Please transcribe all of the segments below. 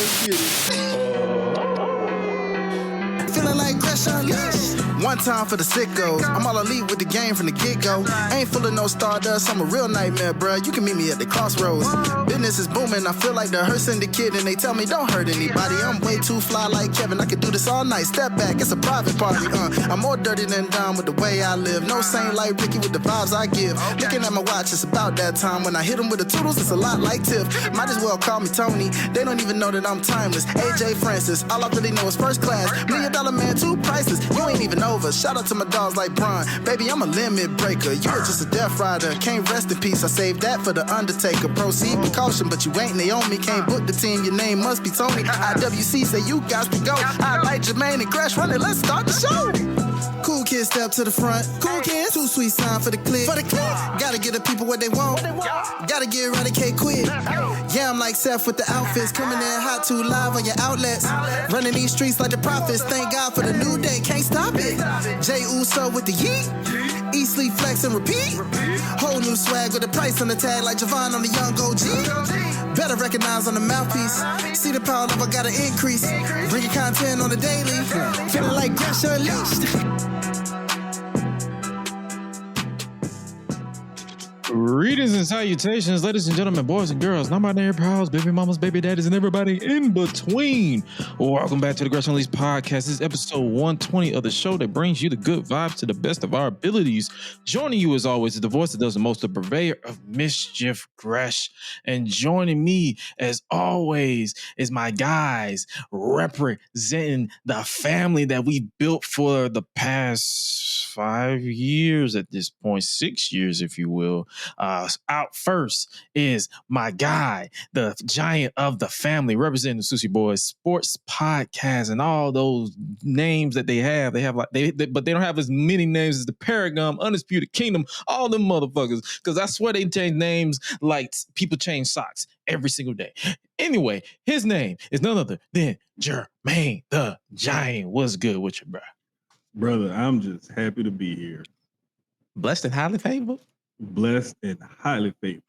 let's get it. Feeling like Crash Unleashed. One time for the sickos. I'm all elite with the game from the get-go. Ain't full of no stardust, I'm a real nightmare, bruh. You can meet me at the crossroads. Business is booming, I feel like the hearse and the kid, and they tell me don't hurt anybody. I'm way too fly like Kevin, I can do this all night. Step back, it's a private party, I'm more dirty than dumb with the way I live. No saint like Ricky with the vibes I give. Looking at my watch, it's about that time. When I hit them with the toodles, it's a lot like Tiff. Might as well call me Tony. They don't even know that I'm timeless. AJ Francis, all I really know is first class. $1 Million Man, 2 prices. You ain't even over. Shout out to my dogs like Bron. Baby, I'm a limit breaker. You are just a death rider. Can't rest in peace. I saved that for the Undertaker. Proceed with caution, but you ain't Naomi. Can't book the team. Your name must be Tony. IWC say you got to go. I like Jermaine and Crash running. Let's start the show. Cool kids step to the front. Cool kids. Too sweet sign for the click. Gotta give the people what they want. Gotta get eradicate quick. Yeah, I'm like Seth with the outfits. Coming in hot, too live on your outlets. Running these streets like the prophets. Thank God for the new day. Can't stop it. Jey Uso with the yeet. Eat, sleep, flex, and repeat. Whole new swag with the price on the tag like Javon on the young OG. Better recognize on the mouthpiece. See the power level gotta increase. Bringing content on the daily. Feeling like Crash Unleashed. Greetings and salutations, ladies and gentlemen, boys and girls, non-binary pals, baby mamas, baby daddies, and everybody in between. Welcome back to the Wrestling Unleashed podcast. This is episode 120 of the show that brings you the good vibes to the best of our abilities. Joining you as always is the voice that does the most, the purveyor of mischief, Gresh. And joining me as always is my guys representing the family that we built for the past 5 years at this point, 6 years, if you will. Out first is my guy, the giant of the family, representing the Sushi Boys Sports Podcast, and all those names that they have. They have but they don't have as many names as the Paragon, Undisputed Kingdom, all them motherfuckers. Because I swear they change names like people change socks every single day. Anyway, his name is none other than Jermaine the Giant. What's good with you, bro? Brother, I'm just happy to be here. Blessed and highly favored. Blessed and highly favored.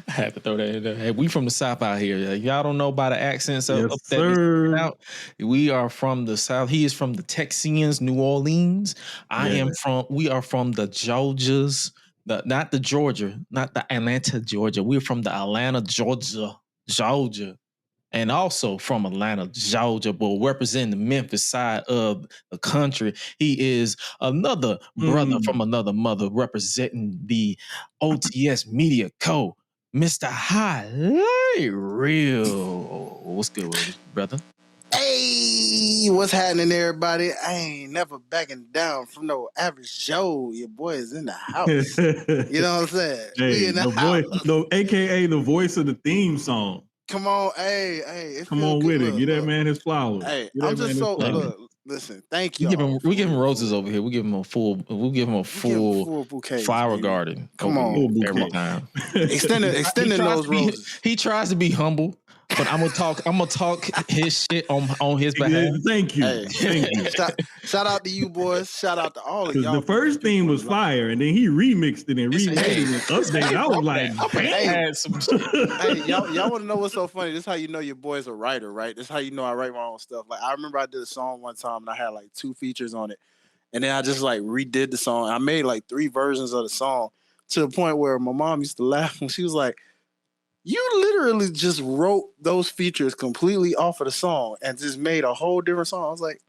I had to throw that in there. Hey, we from the South out here. Y'all don't know by the accents Yes, up sir. out. We are from the South. He is from the Texians, New Orleans. We are from the Georgias, not the Georgia, not the Atlanta, Georgia. We're from the Atlanta, Georgia. And also from Atlanta, Georgia, but representing the Memphis side of the country. He is another brother from another mother, representing the OTS Media Co. Mr. Highlight Real. What's good with you, brother? Hey, what's happening, everybody? I ain't never backing down from no average Joe. Your boy is in the house. You know what I'm saying? Hey, in the voice, house. AKA the voice of the theme song. Come on, hey. Come on with it. Get that man his flowers. Hey, I'm just so listen. Thank you. We give him roses over here. We give him a full bouquet, flower baby. garden. Come on, every time. Extending those roses. He tries to be humble, but I'm gonna talk his shit on his behalf. Thank you. Hey, thank you. Shout out to you boys. Shout out to all of y'all. The first theme was fire, and then he remixed it and remade it and updated. I was like, hey, y'all want to know what's so funny? This is how you know your boy's a writer, right? This is how you know I write my own stuff. Like I remember I did a song one time and I had like 2 features on it, and then I just like redid the song. I made like 3 versions of the song to the point where my mom used to laugh when she was like, "You literally just wrote those features completely off of the song and just made a whole different song." I was like,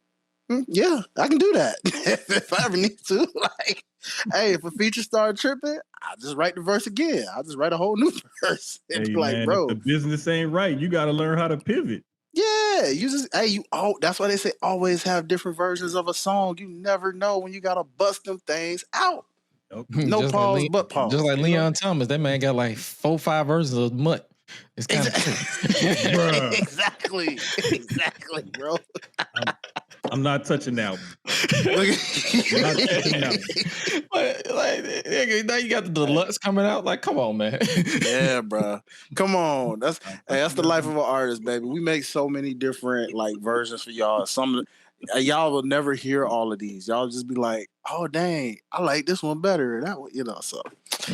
yeah, I can do that if I ever need to. Like, hey, if a feature start tripping, I'll just write the verse again. I'll just write a whole new verse. And hey, be like, man, bro, if the business ain't right, you got to learn how to pivot. Yeah, that's why they say always have different versions of a song. You never know when you gotta bust them things out. Okay. No Just pause, like but pause. Just like Leon Thomas, that man got like 4-5 versions of Mutt. It's kind of exactly, bro. I'm not touching that one. I'm not touching that one. But, like, now you got the deluxe coming out. Like, come on, man. Yeah, bro. Come on. That's the life of an artist, baby. We make so many different like versions for y'all. Y'all will never hear all of these. Y'all just be like, "Oh, dang, I like this one better." That one, So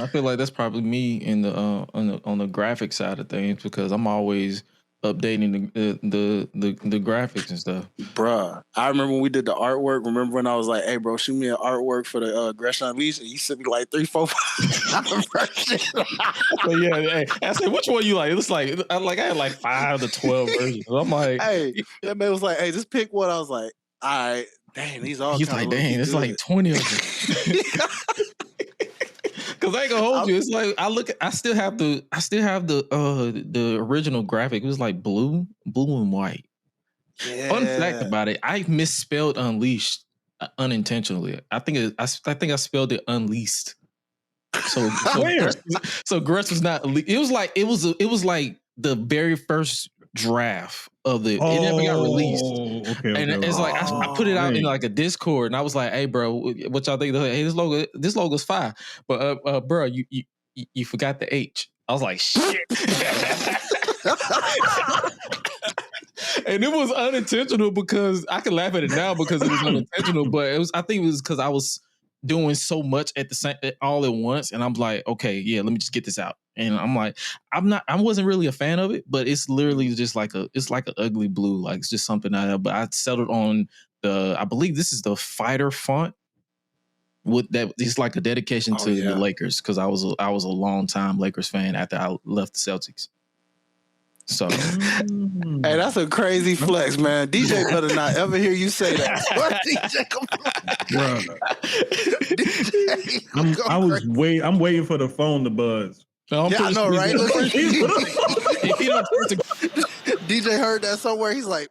I feel like that's probably me in the on the graphic side of things, because I'm always updating the graphics and stuff. Bruh, I remember when we did the artwork. Remember when I was like, "Hey, bro, shoot me an artwork for the Gresham Unleashed," and you sent me like 3, 4, 5 versions. But yeah, hey, I said, which one you like? It was like I had like 5 to 12 versions. I'm like, hey, that man was like, "Hey, just pick one." I was like, "All right, dang, these all." He's like, dang, it's like 20 of them. Cause I ain't gonna hold you. It's like I still have the original graphic. It was like blue and white. Yeah. Fun fact about it, I misspelled Unleashed unintentionally. I think I spelled it Unleashed. So Gress was not. It was like the very first draft of the. It never got released. Okay, it's like I put it out in like a Discord, and I was like, "Hey, bro, what y'all think? Hey, this logo's fire, but bro, you forgot the H." I was like, "Shit." And it was unintentional because I can laugh at it now because it was unintentional, but I think it was because I was doing so much at the same all at once, and I'm like, okay, yeah, let me just get this out. And I'm like, I wasn't really a fan of it, but it's literally just like an ugly blue, like it's just something but I settled on I believe this is the Fighter font. With that, it's like a dedication to the Lakers because I was a long time Lakers fan after I left the Celtics. So, hey, that's a crazy flex, man. DJ better not ever hear you say that. DJ, I'm waiting for the phone to buzz. Yeah, I know, right? DJ heard that somewhere. He's like,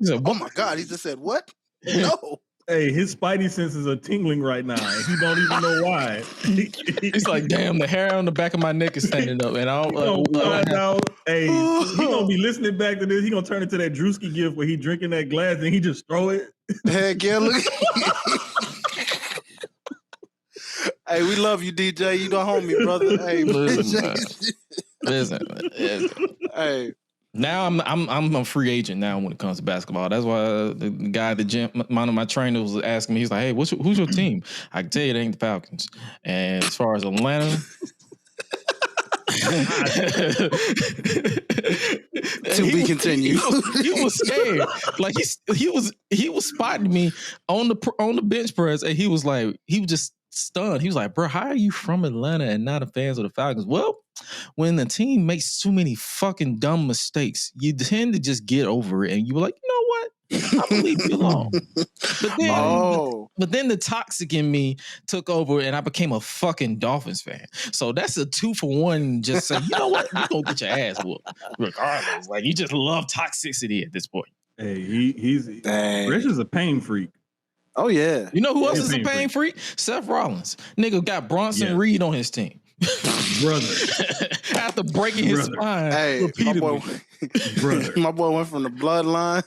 "Oh my God!" He just said, "What?" No. Hey, his spidey senses are tingling right now. And he don't even know why. He's like, damn, the hair on the back of my neck is standing up. And I don't find out. Hey, he gonna be listening back to this. He gonna turn into that Drewski gift where he drinking that glass and he just throw it. Heck yeah, look. Hey, we love you, DJ. You the homie, brother. Hey, listen. Hey. Now I'm a free agent now when it comes to basketball. That's why the guy at the gym, one of my trainers was asking me. He's like, "Hey, who's your team?" I can tell you it ain't the Falcons. And as far as Atlanta, to be continued. He was scared. Like he was spotting me on the bench press, and he was just stunned. He was like, "Bro, how are you from Atlanta and not a fan of the Falcons?" Well, when the team makes too many fucking dumb mistakes, you tend to just get over it, and you were like, "You know what? I believe you alone." But then the toxic in me took over, and I became a fucking Dolphins fan. So that's a 2-for-1. Just say, you know what? You gonna get your ass whooped regardless. Like you just love toxicity at this point. Hey, Rich is a pain freak. Oh yeah. You know who else is a pain freak? Seth Rollins. Nigga got Bronson Reed on his team. Brother. After breaking his spine. Hey, repeatedly. My boy went from the bloodline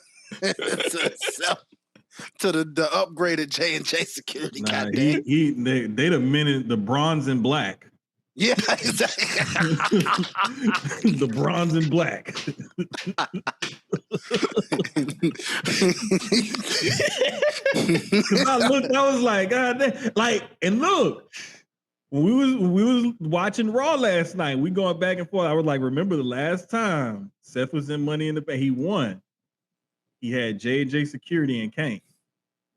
to the upgraded J&J security. Nah, they the minute the bronze and black. Yeah, exactly. The bronze and black. Cause I was like, God damn. Like, and look, when we was watching Raw last night, we going back and forth. I was like, remember the last time Seth was in Money in the Bank, he won. He had J&J security and Kane.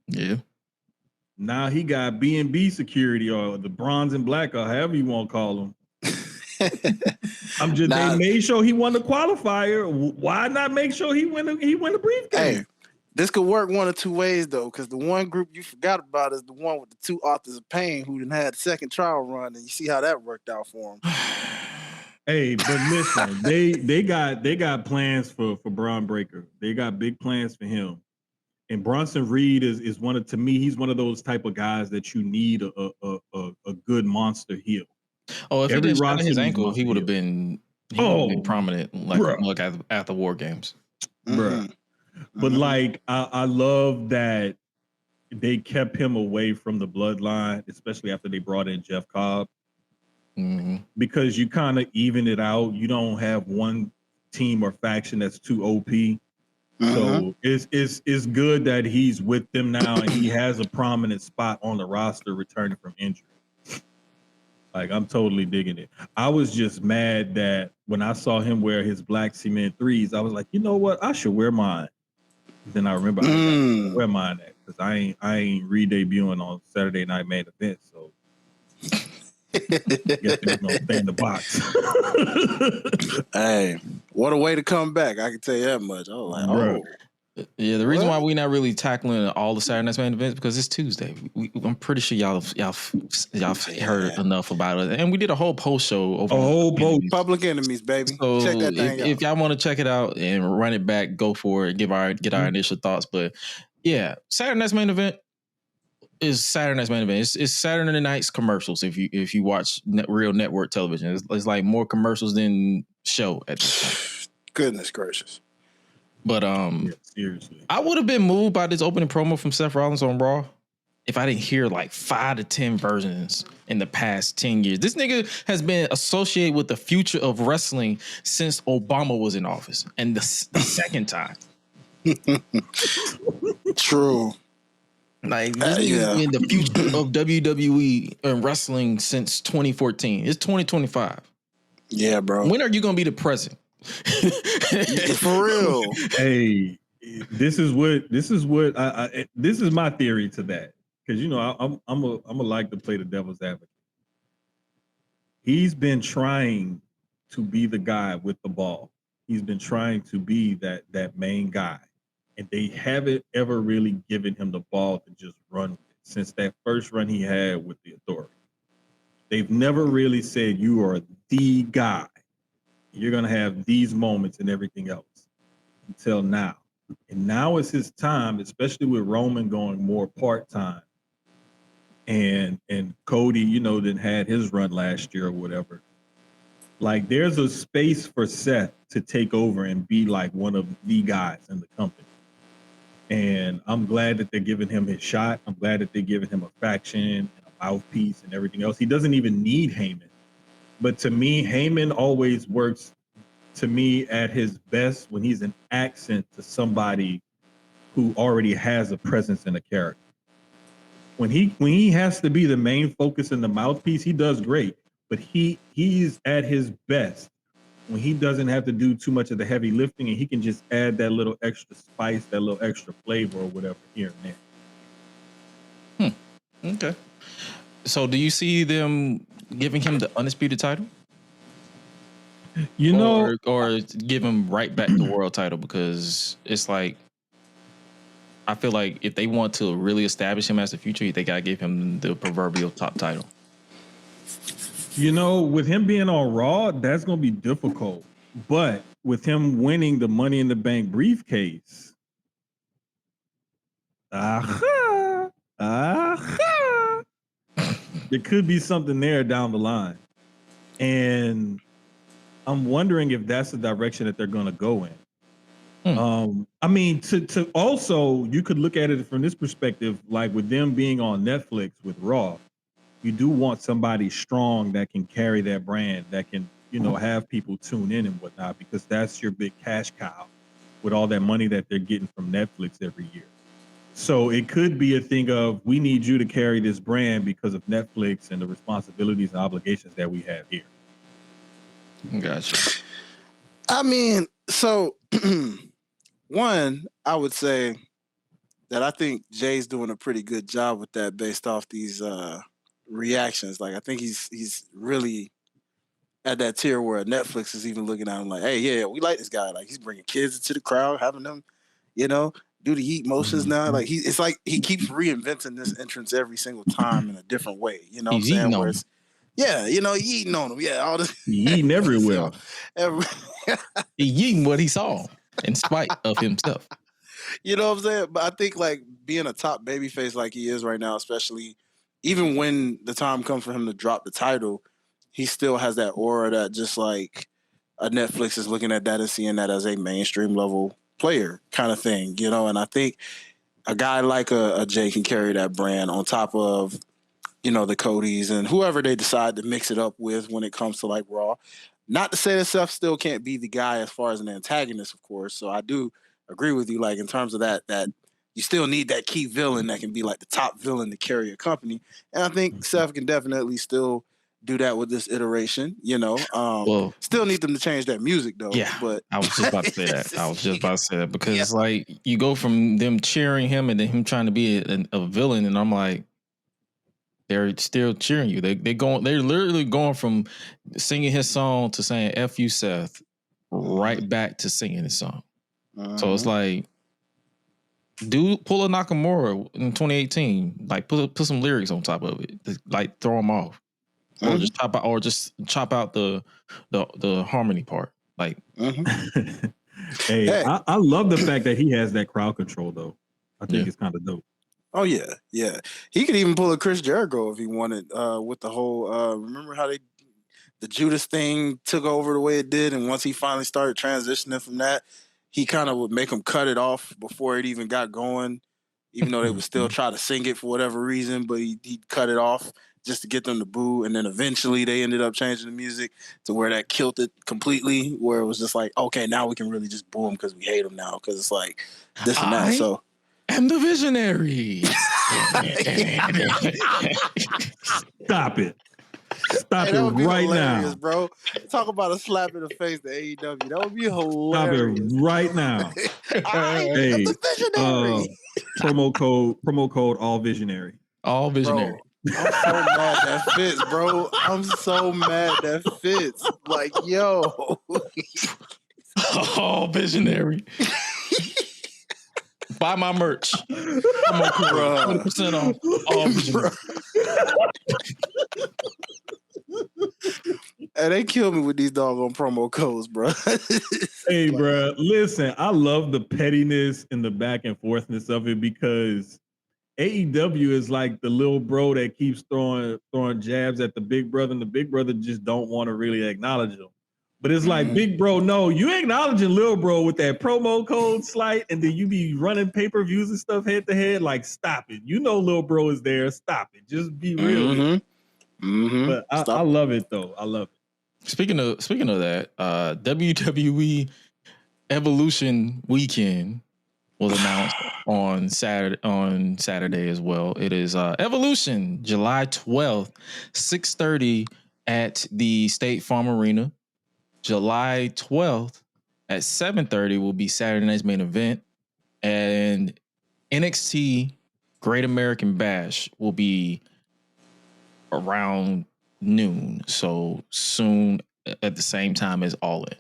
Yeah. Now he got B&B security or the bronze and black or however you want to call them. They made sure he won the qualifier. Why not make sure he win the briefcase? Hey, this could work one of two ways though, because the one group you forgot about is the one with the 2 Authors of Pain who done had the second trial run, and you see how that worked out for him. Hey, but listen, they got plans for Braun Breaker. They got big plans for him. And Bronson Reed is to me, he's one of those type of guys that you need a good monster heel. Oh, if he didn't shot his ankle, he would have been prominent like after War Games. Bruh. But like I love that they kept him away from the bloodline, especially after they brought in Jeff Cobb. Mm-hmm. Because you kind of even it out. You don't have one team or faction that's too OP. Mm-hmm. So it's good that he's with them now and he has a prominent spot on the roster returning from injury. Like, I'm totally digging it. I was just mad that when I saw him wear his black cement threes, I was like, you know what? I should wear mine. Then I remember I gotta wear mine at because I ain't re-debuting on Saturday Night Main Event, so I guess they're gonna stay in the box. Hey, what a way to come back! I can tell you that much. I was like, Bruh. Yeah, the reason why we're not really tackling all the Saturday Night Main events because it's Tuesday. I'm pretty sure y'all heard enough about it, and we did a whole post show over Public Enemies, baby. So check that thing out. If y'all want to check it out and run it back, go for it. Get our initial thoughts. But yeah, Saturday Night's Main Event is Saturday Night's Main Event. It's Saturday night's commercials. If you watch real network television, it's like more commercials than show at this point. Goodness gracious. But seriously, I would have been moved by this opening promo from Seth Rollins on Raw if I didn't hear like 5 to 10 versions in the past 10 years. This nigga has been associated with the future of wrestling since Obama was in office, and the second time. True. Like this nigga's been the future of WWE and wrestling since 2014. It's 2025. Yeah, bro. When are you gonna be the president? For real. Hey, this is my theory to that, because I'm a like to play the devil's advocate. He's been trying to be the guy with the ball. He's been trying to be that main guy, and they haven't ever really given him the ball to just run with since that first run he had with the Authority. They've never really said you are the guy. You're going to have these moments and everything else until now. And now is his time, especially with Roman going more part-time. And Cody, then had his run last year or whatever. Like, there's a space for Seth to take over and be like one of the guys in the company. And I'm glad that they're giving him his shot. I'm glad that they're giving him a faction and a mouthpiece and everything else. He doesn't even need Heyman. But to me, Heyman always works to me at his best when he's an accent to somebody who already has a presence and a character. When he has to be the main focus and the mouthpiece, he does great. But he's at his best when he doesn't have to do too much of the heavy lifting and he can just add that little extra spice, that little extra flavor or whatever here and there. Okay. So do you see them giving him the undisputed title? Or give him right back the world title, because it's like, I feel like if they want to really establish him as the future, they gotta give him the proverbial top title. With him being on Raw, that's gonna be difficult. But with him winning the Money in the Bank briefcase, there could be something there down the line. And I'm wondering if that's the direction that they're going to go in. I mean, to also, you could look at it from this perspective, like with them being on Netflix with Raw, you do want somebody strong that can carry that brand, that can, have people tune in and whatnot, because that's your big cash cow with all that money that they're getting from Netflix every year. So it could be a thing of, we need you to carry this brand because of Netflix and the responsibilities and obligations that we have here. Gotcha. I mean, so one, I would say that I think Jay's doing a pretty good job with that based off these reactions. Like, I think he's really at that tier where Netflix is even looking at him like, hey, yeah, we like this guy. Like, he's bringing kids into the crowd, having them, do the yeet motions now. Like, it's like he keeps reinventing this entrance every single time in a different way. You know what I'm saying? Where it's, yeah, he eating on them. Yeah, all this. He eating everywhere. He eating what he saw in spite of himself. You know what I'm saying? But I think, like, being a top babyface like he is right now, especially even when the time comes for him to drop the title, he still has that aura that just like a Netflix is looking at that and seeing that as a mainstream level player kind of thing, And I think a guy like a Jay can carry that brand on top of, the Codys and whoever they decide to mix it up with when it comes to like Raw. Not to say that Seth still can't be the guy as far as an antagonist, of course. So I do agree with you, like, in terms of that you still need that key villain that can be like the top villain to carry a company. And I think Seth can definitely still do that with this iteration. Well, Still need them to change that music though. yeah, but I was just about to say that. Because it's like you go from them cheering him and then him trying to be a villain, and I'm like, they're still cheering you. They're literally going from singing his song to saying "F you, Seth," right back to singing his song. So it's like, pull a Nakamura in 2018, like put some lyrics on top of it, like throw them off, or just chop out the harmony part. Like, hey, I love the fact that he has that crowd control though. I think it's kind of dope. Oh yeah. He could even pull a Chris Jericho if he wanted. With the whole remember how the Judas thing took over the way it did, and once he finally started transitioning from that, he kind of would make them cut it off before it even got going, even though they would still try to sing it for whatever reason, but he'd cut it off just to get them to boo, and then eventually they ended up changing the music to where that killed it completely, where it was just like, okay, now we can really just boo him because we hate him now, because it's like this and that. So I'm the visionary. Stop it that would be right hilarious, now, bro. Talk about a slap in the face to AEW. That would be hilarious. Stop it right now. I am Hey, the visionary. promo code all visionary. All visionary. Bro, I'm so mad that fits, bro. I'm so mad that fits. Like, yo. All visionary. Buy my merch. Come on, 20% off. All visionary. And they kill me with these doggone promo codes, bro. Hey, bro, listen, I love the pettiness and the back and forthness of it, because AEW is like the little bro that keeps throwing jabs at the big brother, and the big brother just don't want to really acknowledge him. But it's like, big bro, no, you acknowledging little bro with that promo code slight, and then you be running pay-per-views and stuff head to head. Like, stop it. You know little bro is there. Stop it. Just be real. But I love it though. I love it. Speaking of that, WWE Evolution weekend was announced on Saturday as well. It is Evolution, July 12th, 6:30 at the State Farm Arena. July 12th at 7:30 will be Saturday night's main event, and NXT Great American Bash will be around noon, so soon at the same time as All In.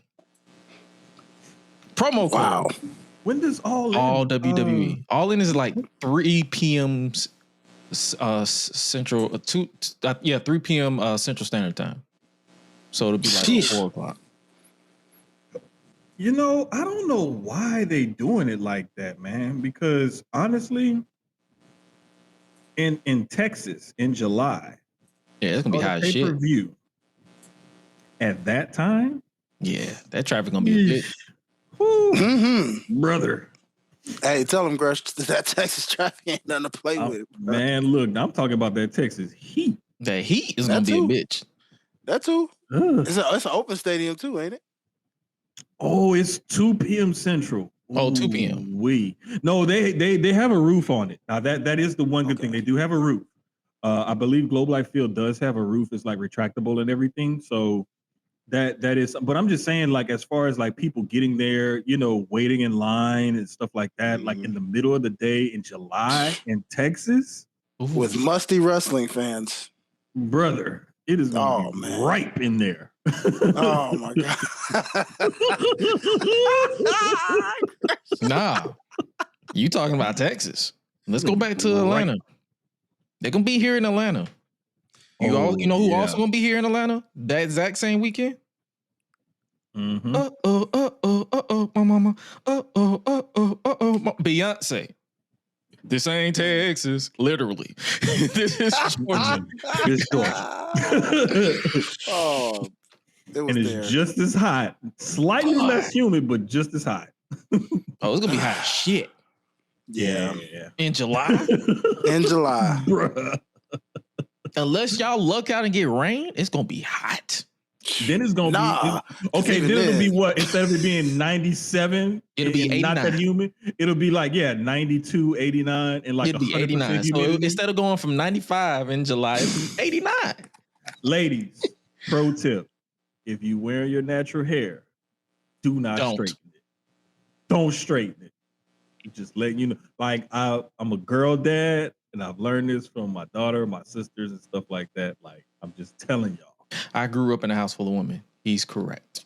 Promo code. When does All In? All WWE. All In is like 3 p.m. Central, 3 p.m. Central Standard Time. So it'll be like 4 o'clock. You know, I don't know why they doing it like that, man. Because honestly, in Texas in July, it's gonna be high as shit. Pay-per-view at that time, that traffic gonna be a bit. Brother. Hey, tell them, Grush, that Texas traffic ain't nothing to play with. Bro. Man, look, I'm talking about that Texas heat. That heat is gonna be a bitch. That too. It's an open stadium too, ain't it? Oh, it's 2 p.m. Central. Oh, 2 p.m. No, they have a roof on it. Now that is the one good thing. They do have a roof. I believe Globe Life Field does have a roof. It's like retractable and everything. So that is, but I'm just saying, like, as far as like people getting there, you know, waiting in line and stuff like that, like in the middle of the day in July in Texas. With musty wrestling fans. Brother, it is gonna be ripe in there. Oh my God. Nah. You talking about Texas. Let's go back to Atlanta. They're gonna be here in Atlanta. You know who also gonna be here in Atlanta that exact same weekend? My mama. Beyonce. This ain't Texas, literally. This is Georgia. It's Georgia. It's just as hot, slightly less humid, but just as hot. It's gonna be hot as shit. Yeah. In July. Bruh. Unless y'all luck out and get rain, it's gonna be hot. Then it's gonna be okay. Then it'll be what, instead of it being 97, it'll be 89. Not that humid. It'll be like 92, 89, and like it'll be 89. So instead of going from 95 in July, it'll be 89. Ladies, pro tip: if you wear your natural hair, do not straighten it. Don't straighten it. Just letting you know. Like I'm a girl dad, and I've learned this from my daughter, my sisters, and stuff like that. Like I'm just telling y'all. I grew up in a house full of women. He's correct.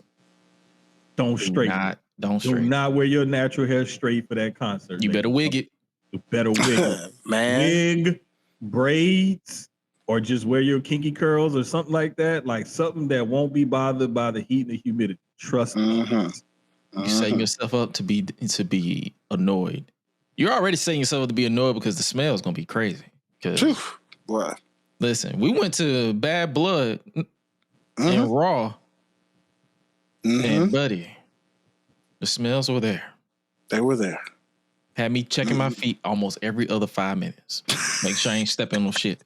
Don't straighten it. Don't Do straighten. not wear your natural hair straight for that concert. You better wig it. You better wig it. Man. Wig, braids, or just wear your kinky curls or something like that. Like something that won't be bothered by the heat and the humidity. Trust me. You're setting yourself up to be annoyed. You're already setting yourself up to be annoyed because the smell is gonna be crazy. Boy. Listen, we went to Bad Blood and Raw, and buddy, the smells were there. They were there. Had me checking my feet almost every other 5 minutes. Make sure I ain't stepping on shit.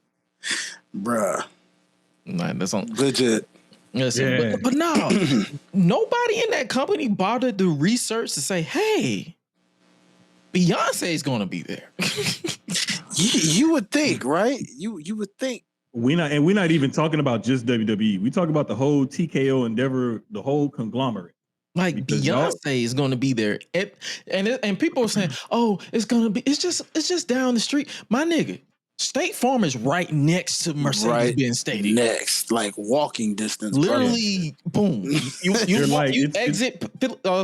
Bruh. Like, that's on Legit. listen, Yeah. but no, nobody in that company bothered to research to say, hey, Beyonce is gonna be there. You would think, right? You would think. We're not even talking about just WWE. We talk about the whole TKO Endeavor, the whole conglomerate. Like Because Beyonce is going to be there, and people are saying, "Oh, it's just down the street." My nigga, State Farm is right next to Mercedes-Benz Stadium. Next, like walking distance. Literally, boom. You exit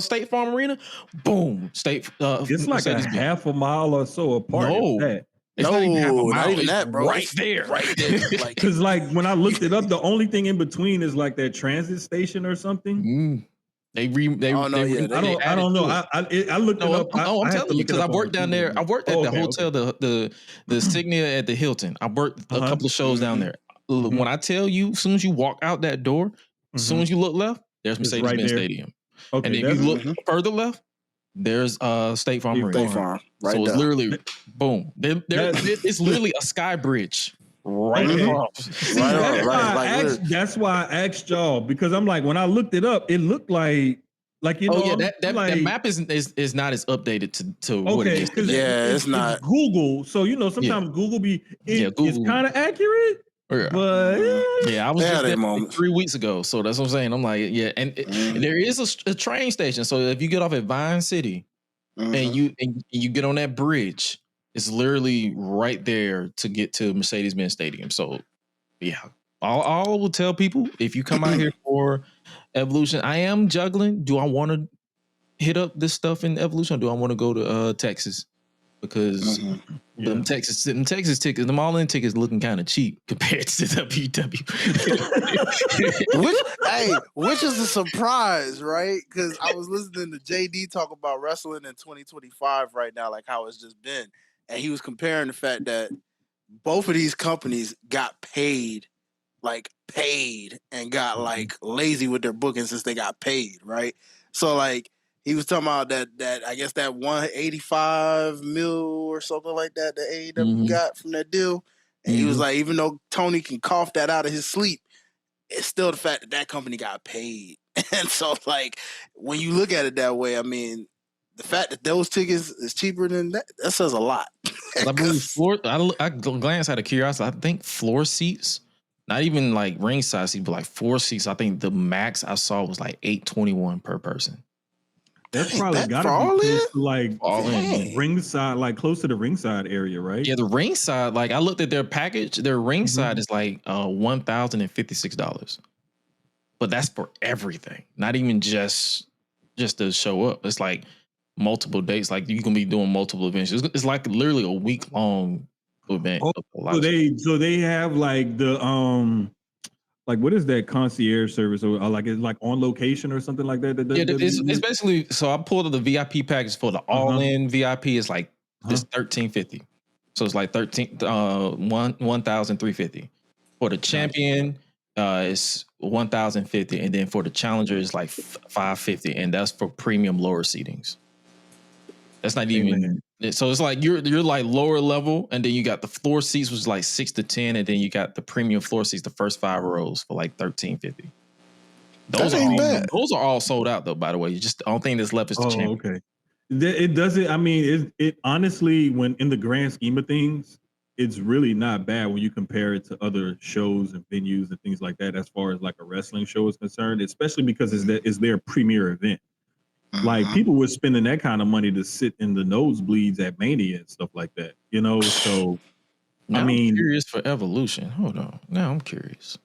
State Farm Arena, boom. It's like a half a mile or so apart. No. It's not even that, bro. Right there. Right there. Like, because like when I looked it up, the only thing in between is like that transit station or something. I don't know. I looked it up. I'm telling you because I worked down there. I worked at the hotel, the Signia at the Hilton. I worked a couple of shows down there. When I tell you, as soon as you walk out that door, as soon as you look left, there's Mercedes-Benz Stadium. Okay, and if you look further left, there's State Farm Arena. State Farm. Right. So it's literally boom. It's literally a sky bridge. Right. That's why I asked y'all, because I'm like, when I looked it up, it looked like you know. That map is not as updated to what it is. It's not Google. So you know, sometimes Google it's kind of accurate. Yeah. But I was just there 3 weeks ago, so that's what I'm saying. I'm like, and there is a train station. So if you get off at Vine City and you get on that bridge, it's literally right there to get to Mercedes-Benz Stadium. So yeah, I will tell people, if you come out here for Evolution, I am juggling. Do I want to hit up this stuff in Evolution, or do I want to go to Texas? Because them Texas tickets, them all-in tickets looking kind of cheap compared to WW. which is a surprise, right? Because I was listening to JD talk about wrestling in 2025 right now, like how it's just been, and he was comparing the fact that both of these companies got paid, and got like lazy with their booking since they got paid, right? So like, he was talking about that I guess that 185 mil or something like that AEW got from that deal. And he was like, even though Tony can cough that out of his sleep, it's still the fact that company got paid. And so like, when you look at it that way, I mean, the fact that those tickets is cheaper than that says a lot. I believe I glanced out of curiosity. I think floor seats, not even like ringside seats, but like floor seats, I think the max I saw was like $821 per person. That's probably got to be close to like ringside, like close to the ringside area, right? Yeah, the ringside, like I looked at their package, their ringside is like $1,056. But that's for everything, not even just to show up. It's like multiple dates, like you can be doing multiple events. It's like literally a week-long event. So they have like the like, what is that concierge service, or like it's like on location or something like that? It's basically. So I pulled up the VIP package for the all-in VIP. It's like it's $1,350. So it's like $1,350 for the champion. It's $1,050, and then for the challenger it's like $550, and that's for premium lower seatings. That's not even. So it's like you're like lower level, and then you got the floor seats, which is like 6 to 10, and then you got the premium floor seats, the first 5 rows for like $1,350. Those are all sold out though. By the way, you just the only thing that's left is the champion. Okay. It doesn't. I mean, it honestly, when in the grand scheme of things, it's really not bad when you compare it to other shows and venues and things like that, as far as like a wrestling show is concerned, especially because it's their premier event. Like people were spending that kind of money to sit in the nosebleeds at Mania and stuff like that, you know? So, Now I mean, I'm curious for Evolution. Hold on. Now I'm curious.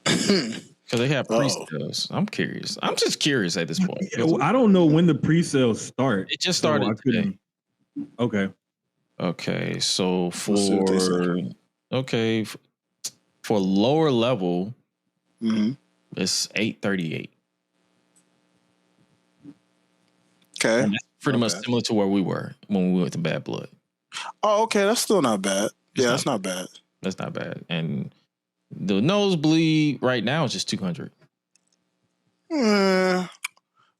Because they have pre-sales. I'm curious. I'm just curious at this point. I don't know when the pre-sales start. It just started today. Okay. Okay, so Let's see what they say. For lower level, Mm-hmm. it's $838. Okay. And that's pretty much similar to where we were when we went to Bad Blood. Oh, okay. That's still not bad. That's not bad. That's not bad. And the nosebleed right now is just $200.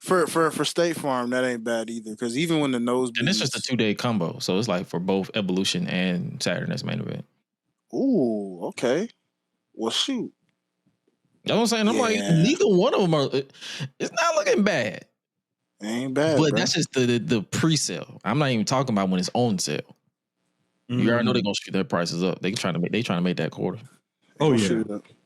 For State Farm, that ain't bad either. Because even when the nosebleed, and it's just a 2-day combo, so it's like for both Evolution and Saturday Night's Main Event. Ooh, okay. Well, shoot. You know what I'm saying? I'm like, neither one of them are. It's not looking bad. It ain't bad, but bro. that's just the pre-sale. I'm not even talking about when it's on sale. You already know they're gonna shoot their prices up. They trying to make that quarter. Oh yeah,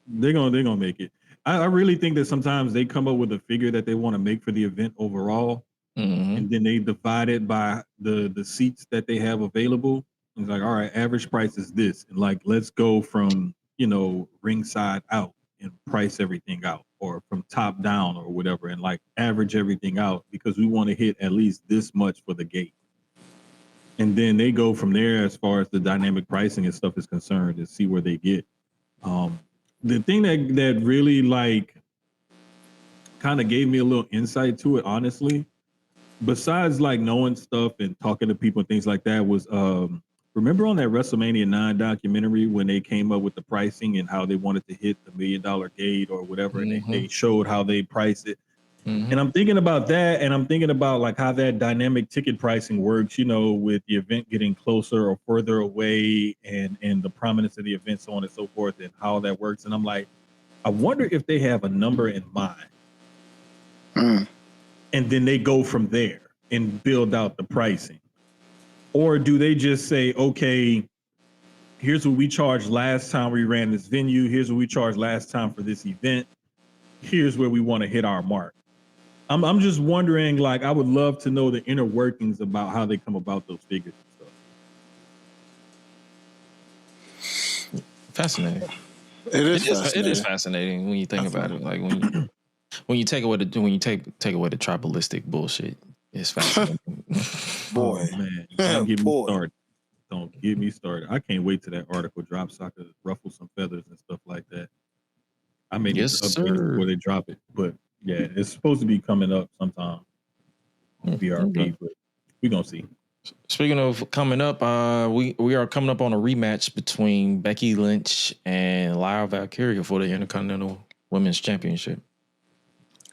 they're gonna make it. I really think that sometimes they come up with a figure that they want to make for the event overall, and then they divide it by the seats that they have available. And it's like, all right, average price is this, and like let's go from ringside out and price everything out, or from top down or whatever, and like average everything out because we want to hit at least this much for the gate. And then they go from there as far as the dynamic pricing and stuff is concerned and see where they get. The thing that really like kind of gave me a little insight to it, honestly, besides like knowing stuff and talking to people and things like that, was remember on that WrestleMania 9 documentary when they came up with the pricing and how they wanted to hit the $1 million gate or whatever, and they showed how they priced it. And I'm thinking about that, and I'm thinking about like how that dynamic ticket pricing works, with the event getting closer or further away, and the prominence of the event, so on and so forth, and how that works. And I'm like, I wonder if they have a number in mind, and then they go from there and build out the pricing, or do they just say, okay, here's what we charged last time we ran this venue, here's what we charged last time for this event, here's where we want to hit our mark. I'm just wondering, like, I would love to know the inner workings about how they come about those figures and stuff. Fascinating. It is fascinating when you think about it. Like when you take away the tribalistic bullshit, it's fascinating. Boy, man, don't get me started. Don't get me started. I can't wait till that article drops so I could ruffle some feathers and stuff like that. I may need to update it before they drop it, but yeah, it's supposed to be coming up sometime. BRP, but we're gonna see. Speaking of coming up, we are coming up on a rematch between Becky Lynch and Lyra Valkyria for the Intercontinental Women's Championship.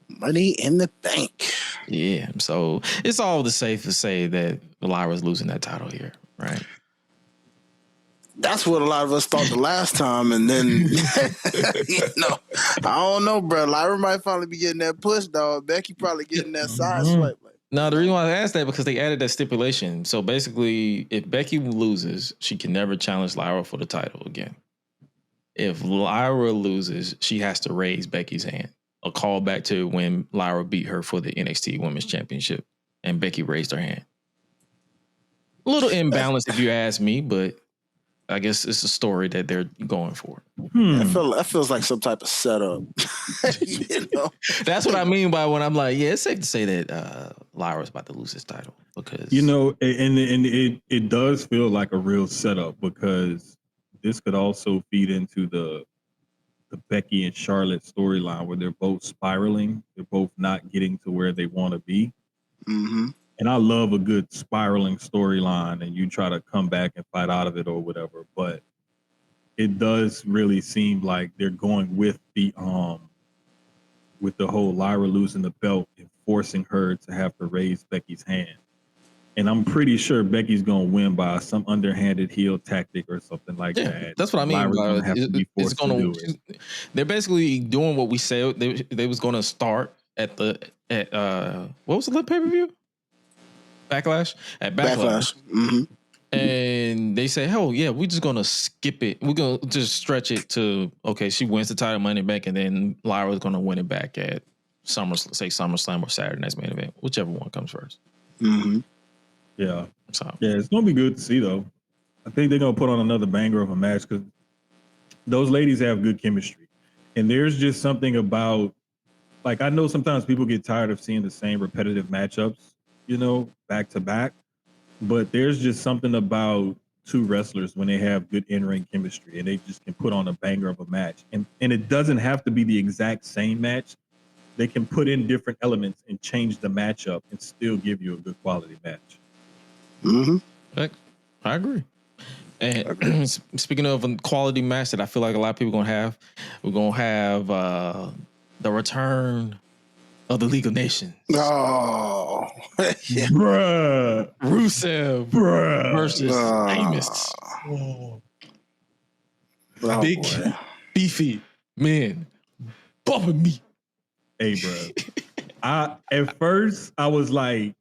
Money in the bank. Yeah, so it's all the safe to say that Lyra's losing that title here, right? That's what a lot of us thought the last time, and then I don't know, bro. Lyra might finally be getting that push, dog. Becky probably getting that side swipe. No, the reason why I asked that because they added that stipulation. So basically, if Becky loses, she can never challenge Lyra for the title again. If Lyra loses, she has to raise Becky's hand. A callback to when Lyra beat her for the NXT Women's Championship, and Becky raised her hand. A little imbalanced, if you ask me, but I guess it's a story that they're going for. That feels like some type of setup. That's what I mean by when I'm like, yeah, it's safe to say that Lyra's about to lose his title because and it does feel like a real setup because this could also feed into the Becky and Charlotte storyline where they're both spiraling, they're both not getting to where they want to be. And I love a good spiraling storyline and you try to come back and fight out of it or whatever. But it does really seem like they're going with the whole Lyra losing the belt and forcing her to have to raise Becky's hand. And I'm pretty sure Becky's going to win by some underhanded heel tactic or something like that. That's what I mean. They're basically doing what we said they was going to start at what was the pay-per-view? Backlash? At Backlash. And they say, hell yeah, we're just gonna skip it. We're gonna just stretch it to okay, she wins the title, Money back, and then Lyra's gonna win it back at SummerSlam or Saturday Night's Main Event, whichever one comes first. Mm-hmm. Yeah. So Yeah, it's gonna be good to see though. I think they're gonna put on another banger of a match because those ladies have good chemistry. And there's just something about, like, I know sometimes people get tired of seeing the same repetitive matchups, back to back. But there's just something about two wrestlers when they have good in-ring chemistry and they just can put on a banger of a match. And it doesn't have to be the exact same match. They can put in different elements and change the matchup and still give you a good quality match. Mm-hmm. I agree. And speaking of a quality match that I feel like a lot of people are gonna have, we're gonna have the return of the League of Nations. Oh, yeah. Bruh. Rusev versus Sheamus. Big, beefy man bumping me. Hey, bro. At first, I was like,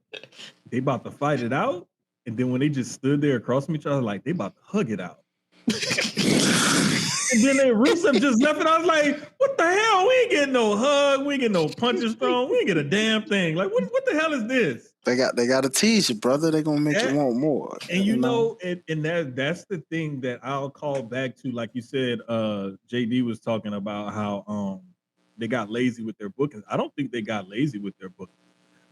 they about to fight it out. And then when they just stood there across from each other, like, they about to hug it out. And then Rusev just left it. I was like, what the hell? We ain't getting no hug. We ain't getting no punches thrown. We ain't get a damn thing. Like, what the hell is this? They got to tease you, brother. They're gonna make you want more. And that's the thing that I'll call back to, like you said, JD was talking about how they got lazy with their bookings. I don't think they got lazy with their bookings.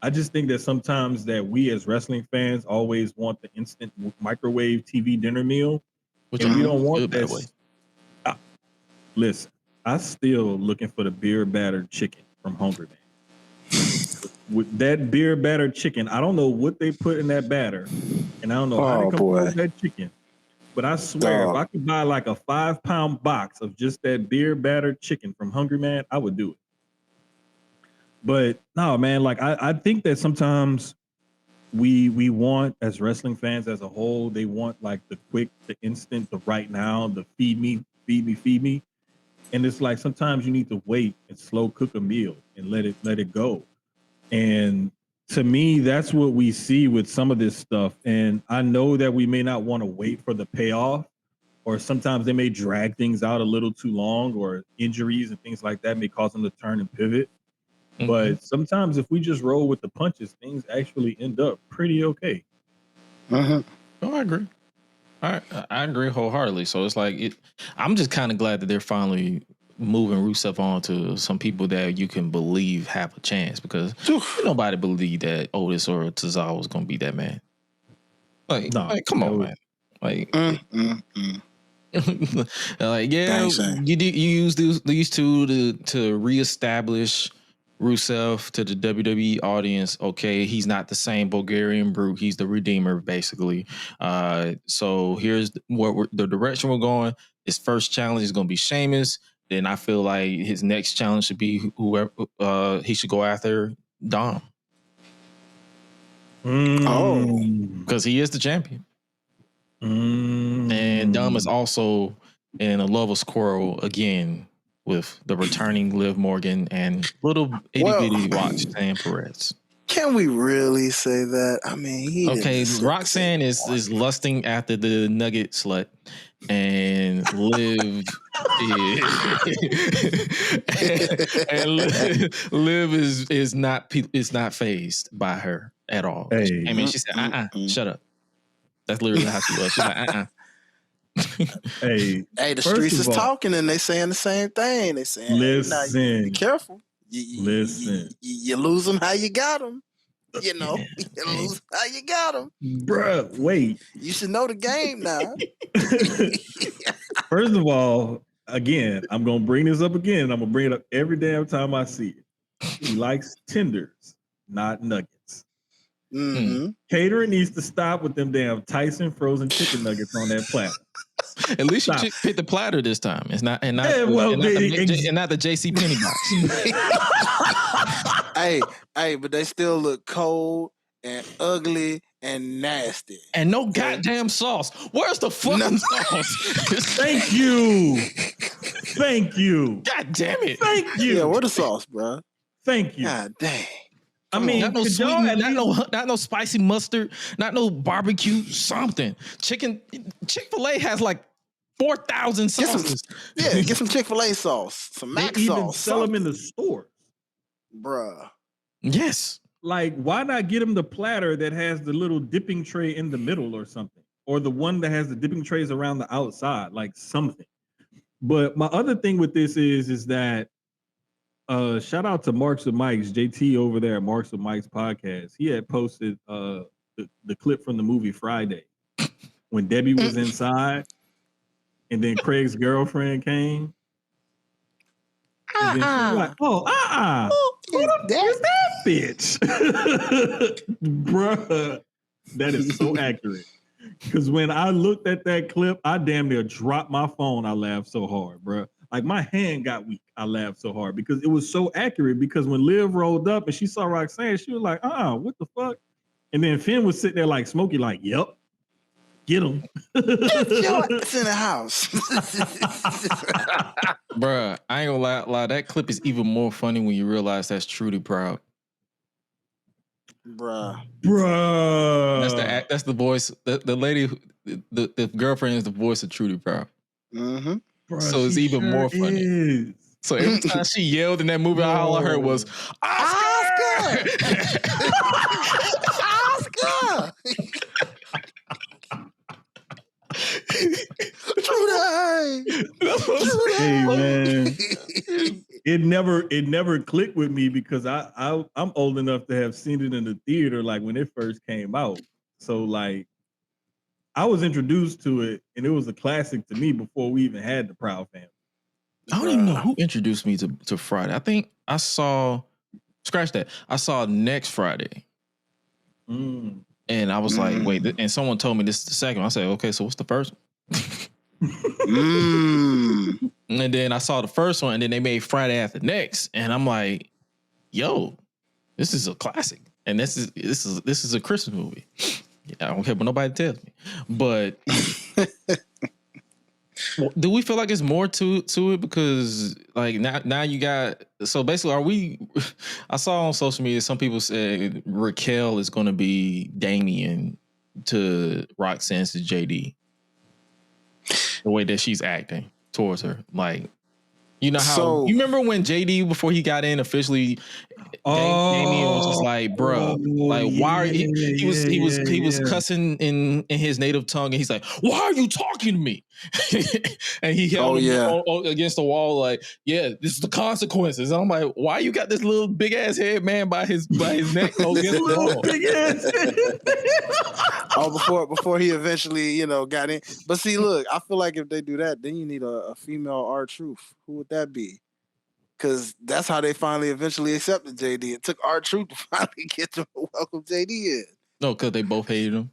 I just think that sometimes that we as wrestling fans always want the instant microwave TV dinner meal. Which and we don't want that that way. Listen, I'm still looking for the beer battered chicken from Hungry Man. With that beer battered chicken, I don't know what they put in that batter, and I don't know how they come up with that chicken. But I swear, if I could buy like a 5-pound box of just that beer battered chicken from Hungry Man, I would do it. But no, man, like I think that sometimes we want, as wrestling fans as a whole, they want like the quick, the instant, the right now, the feed me. And it's like sometimes you need to wait and slow cook a meal and let it go. And to me, that's what we see with some of this stuff. And I know that we may not want to wait for the payoff, or sometimes they may drag things out a little too long, or injuries and things like that may cause them to turn and pivot. Mm-hmm. But sometimes if we just roll with the punches, things actually end up pretty okay. Mm-hmm. Oh, I agree. I agree wholeheartedly. So it's like I'm just kind of glad that they're finally moving Rusev on to some people that you can believe have a chance, because nobody believed that Otis or Tozawa was going to be that man. Like come on, man. Like, like yeah, you use these two to reestablish Rusev to the WWE audience. Okay, he's not the same Bulgarian brute. He's the Redeemer, basically. So here's the direction we're going. His first challenge is going to be Sheamus. Then I feel like his next challenge should be whoever he should go after Dom. Because he is the champion. And Dom is also in a love of squirrel again with the returning Liv Morgan and little itty-bitty Roxanne Perez. Can we really say that? I mean, Roxanne is lusting after the nugget slut, and Liv is not fazed by her at all. Hey. I mean, she said, shut up. That's literally how she was. She's like, Hey, the streets is talking and they saying the same thing. They saying, listen, hey, be careful. Listen, you lose them how you got them. You know, you lose how you got them. Bruh, wait. You should know the game now. First of all, again, I'm going to bring this up again. I'm going to bring it up every damn time I see it. He likes tenders, not nuggets. Mm-hmm. Catering needs to stop with them damn Tyson frozen chicken nuggets on that platter. At least you picked the platter this time. It's not the JC Penney box. hey, but they still look cold and ugly and nasty. And no goddamn sauce. Where's the fucking sauce? Thank you. God damn it. Thank you. Yeah, where the sauce, bro? Thank you. God dang. I mean, not no sweet, not no spicy mustard, not no barbecue, something. Chick-fil-A has like 4,000 sauces. Get some Chick-fil-A sauce, some they Mac even sauce, sell them in something. the stores. Bruh. Yes. Like, why not get them the platter that has the little dipping tray in the middle or something? Or the one that has the dipping trays around the outside, like something. But my other thing with this is that shout out to Marks and Mike's, JT over there at Marks and Mike's podcast. He had posted the clip from the movie Friday when Debbie was inside and then Craig's girlfriend came. And then she was like, who is that bitch? Bruh, that is so accurate. Because when I looked at that clip, I damn near dropped my phone. I laughed so hard, bruh. Like my hand got weak. I laughed so hard because it was so accurate. Because when Liv rolled up and she saw Roxanne, she was like, what the fuck? And then Finn was sitting there like Smokey, like, yep, get him. It's in the house. Bruh, I ain't gonna lie. That clip is even more funny when you realize that's Trudy Proud. Bruh. That's the voice. The lady, the girlfriend is the voice of Trudy Proud. Mm-hmm. Bruh, so it's even more funny. Is. So every time she yelled in that movie, all I heard was Oscar! Oscar! Hey man, it never clicked with me because I'm old enough to have seen it in the theater like when it first came out. So like I was introduced to it and it was a classic to me before we even had the Proud family. I don't even know who introduced me to Friday. I think I saw I saw Next Friday. And I was like, wait, and someone told me this is the second one. I said, okay, so what's the first one? And then I saw the first one, and then they made Friday After Next, and I'm like, yo, this is a classic, and this is a Christmas movie. I don't care what nobody tells me, but do we feel like it's more to it because like now you got so basically I saw on social media some people said Raquel is going to be Damien to Roxanne's to JD. The way that she's acting towards her, like, you know how you remember when JD before he got in officially, Damien was just like, bro, like why are he was cussing in his native tongue, and he's like, why are you talking to me? And he held him against the wall, like, yeah, this is the consequences. And I'm like, why you got this little big ass head man by his neck? Big ass. Before he eventually, got in. But see, look, I feel like if they do that, then you need a female R-Truth. Who would that be? Because that's how they finally eventually accepted JD. It took R-Truth to finally get them to welcome JD in. No, because they both hated him.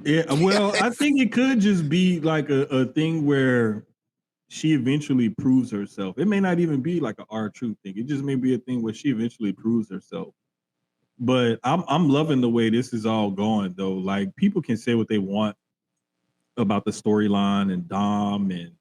Yeah, well, I think it could just be like a thing where she eventually proves herself. It may not even be like an R-Truth thing. It just may be a thing where she eventually proves herself. But I'm loving the way this is all going, though. Like, people can say what they want about the storyline and Dom and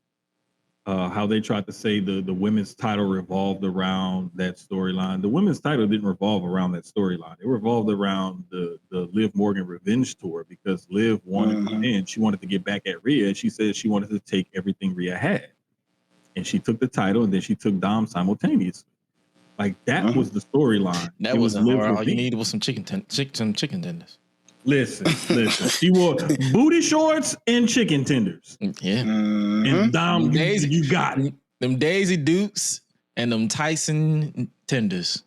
how they tried to say the women's title revolved around that storyline. The women's title didn't revolve around that storyline. It revolved around the Liv Morgan revenge tour because Liv wanted to win. She wanted to get back at Rhea. She said she wanted to take everything Rhea had. And she took the title and then she took Dom simultaneously. Like, that was the storyline. That wasn't hard. All you needed was some chicken tenders. Listen. She wore booty shorts and chicken tenders. Yeah. And Dom, you got it. Them Daisy Dukes and them Tyson tenders.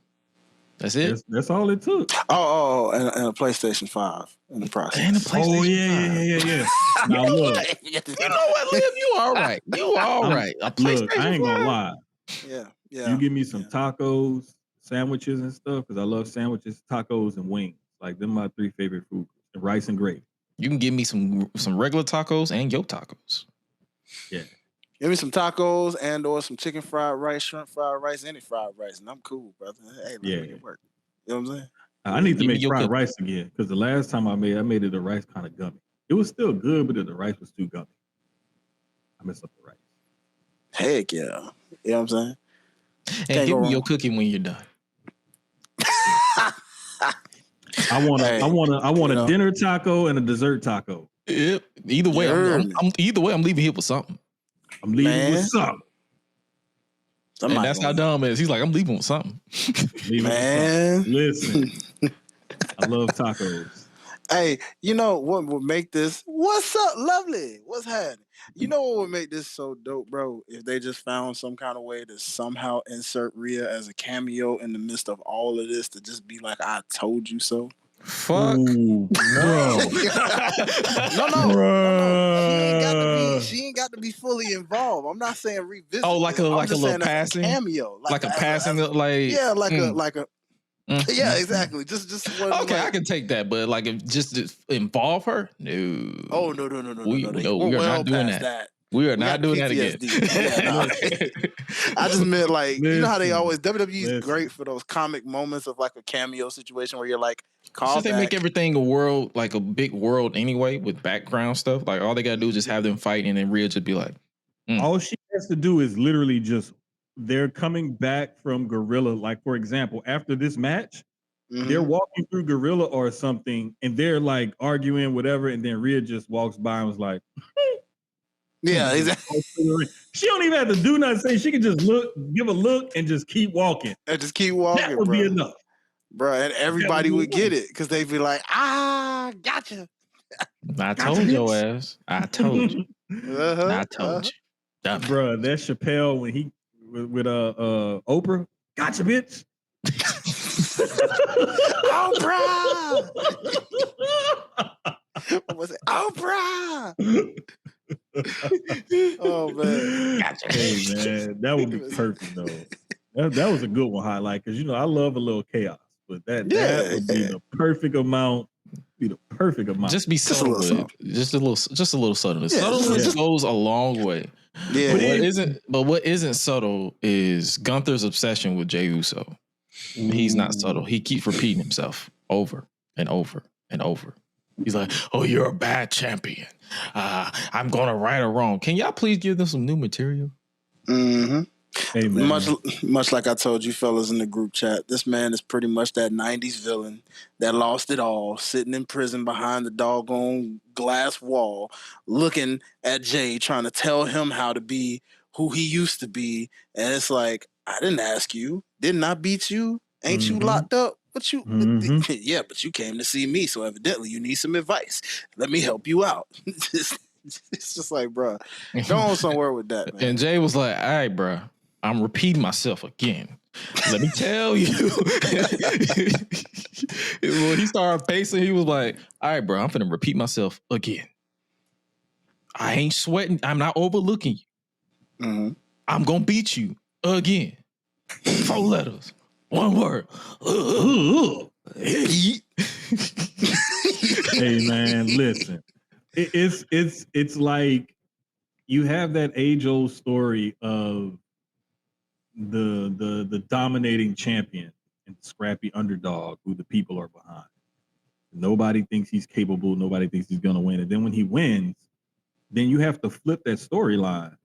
That's it. That's all it took. And a PlayStation 5 in the process. And a PlayStation 5. Yeah. Now look. You know what, Liv? You all right. Look, I ain't gonna lie. Yeah. You give me some tacos, sandwiches and stuff, because I love sandwiches, tacos, and wings. Like, them my 3 favorite foods. And rice and gravy. You can give me some regular tacos and your tacos. Yeah. Give me some tacos and or some chicken fried rice, shrimp fried rice, any fried rice, and I'm cool, brother. Hey, let's make it work. You know what I'm saying? I need to make fried rice again, because the last time I made it, the rice kind of gummy. It was still good, but the rice was too gummy. I messed up the rice. Heck yeah. You know what I'm saying? And give me your cookie when you're done. I want you a know. dinner taco and a dessert taco. Yep. Either way, I'm leaving here with something. I'm leaving with something. And that's how dumb it is. He's like, I'm leaving with something. Man, listen, I love tacos. Hey, you know what would make this? What's up, lovely? What's happening? You know what would make this so dope, bro? If they just found some kind of way to somehow insert Rhea as a cameo in the midst of all of this to just be like, "I told you so." Fuck, Ooh, bro. No. She ain't got to be fully involved. I'm not saying revisit. Oh, like a little passing cameo, like a passing, like yeah, exactly. Just one, okay, I can take that, but like if just involve her, no. Oh no. We are not doing that. We are not doing that again. I just meant like you know how they always WWE is great for those comic moments of like a cameo situation where you're like, since they make everything a world, like a big world anyway with background stuff. Like all they gotta do is just have them fight, and then Rhea just be like, all she has to do is literally just they're coming back from Gorilla. Like for example, after this match, they're walking through Gorilla or something, and they're like arguing whatever, and then Rhea just walks by and was like. Yeah, exactly. She don't even have to do nothing. She can just give a look, and just keep walking. And just keep walking. That would be enough, bro. And everybody would get it because they'd be like, gotcha. I told your ass. I told you. I told you, bro. That's Chappelle when he with Oprah. Gotcha, bitch. Oprah. What was it? Oprah. Oh man. Gotcha. Hey man, that would be perfect though. That was a good one highlight because I love a little chaos, but that would be the perfect amount. Just be subtle. Just a little subtleness. Subtleness goes a long way. Yeah. But what isn't subtle is Gunther's obsession with Jey Uso. Ooh. He's not subtle. He keeps repeating himself over and over and over. He's like, "Oh, you're a bad champion. I'm gonna right or wrong." Can y'all please give them some new material? Mm-hmm. Hey, much like I told you fellas in the group chat, this man is pretty much that 90s villain that lost it all, sitting in prison behind the doggone glass wall, looking at Jey, trying to tell him how to be who he used to be. And it's like, I didn't ask you. Didn't I beat you? Ain't you locked up? But you, yeah, but you came to see me, so evidently you need some advice. Let me help you out. It's just like, bro, go on somewhere with that, man. And Jey was like, "All right, bro, I'm repeating myself again. Let me tell you." When he started pacing, he was like, "All right, bro, I'm finna repeat myself again. I ain't sweating. I'm not overlooking you. Mm-hmm. I'm gonna beat you again. 4 letters, 1 word. Hey man, listen. It's like you have that age-old story of the dominating champion and the scrappy underdog who the people are behind. Nobody thinks he's capable. Nobody thinks he's gonna win. And then when he wins, then you have to flip that storyline.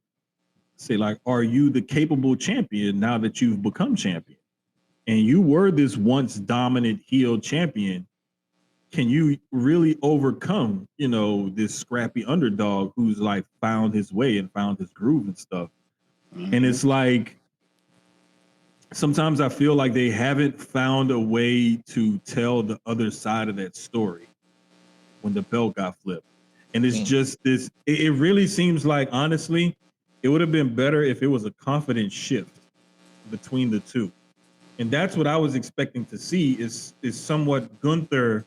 Say like, are you the capable champion now that you've become champion? And you were this once dominant heel champion. Can you really overcome, this scrappy underdog who's like found his way and found his groove and stuff? Mm-hmm. And it's like, sometimes I feel like they haven't found a way to tell the other side of that story when the belt got flipped. And it's just this, it really seems like, honestly, it would have been better if it was a confident shift between the two. And that's what I was expecting to see is somewhat Gunther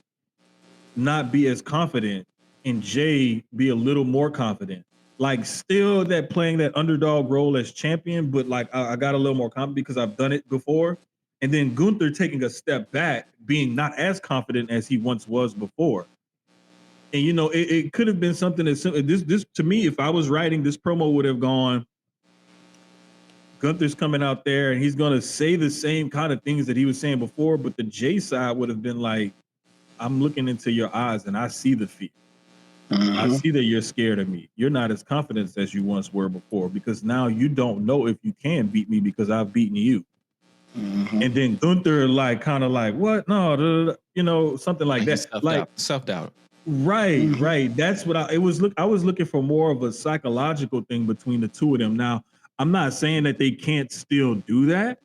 not be as confident and Jey be a little more confident. Like still that playing that underdog role as champion, but like I got a little more confident because I've done it before. And then Gunther taking a step back, being not as confident as he once was before. And it could have been something as simple. This to me, if I was writing this promo, would have gone, Gunther's coming out there and he's gonna say the same kind of things that he was saying before, but the Jey side would have been like, I'm looking into your eyes and I see the fear. Mm-hmm. I see that you're scared of me. You're not as confident as you once were before because now you don't know if you can beat me because I've beaten you. Mm-hmm. And then Gunther kind of like, what? No, something like that. Self-doubt. Right. That's what I was looking for, more of a psychological thing between the two of them. Now, I'm not saying that they can't still do that,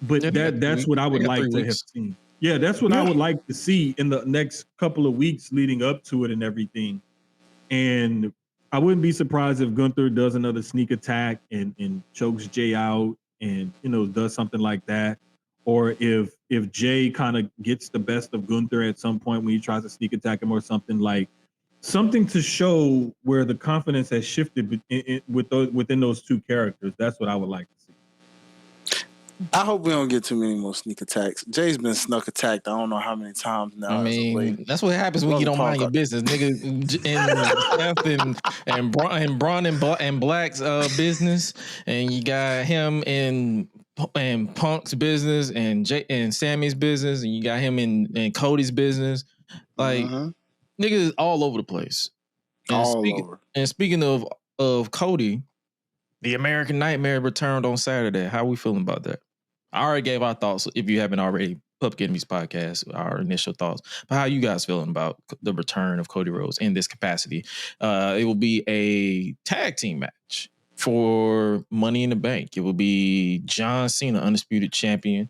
but that's what I would like to have seen. Yeah, that's what I would like to see in the next couple of weeks leading up to it and everything. And I wouldn't be surprised if Gunther does another sneak attack and chokes Jey out and, does something like that. Or if Jey kind of gets the best of Gunther at some point when he tries to sneak attack him or something, like something to show where the confidence has shifted within those two characters. That's what I would like to see. I hope we don't get too many more sneak attacks. Jay's been snuck attacked. I don't know how many times now. I mean, that's what happens when you don't mind your business, nigga. And Braun and Black's business, and you got him in Punk's business and Sammy's business, and you got him in Cody's business. Like niggas is all over the place. And speaking of Cody, the American Nightmare returned on Saturday. How are we feeling about that? I already gave our thoughts. If you haven't already, Public Enemies podcast, our initial thoughts. But how you guys feeling about the return of Cody Rhodes in this capacity? It will be a tag team match for Money in the Bank. It will be John Cena, undisputed champion.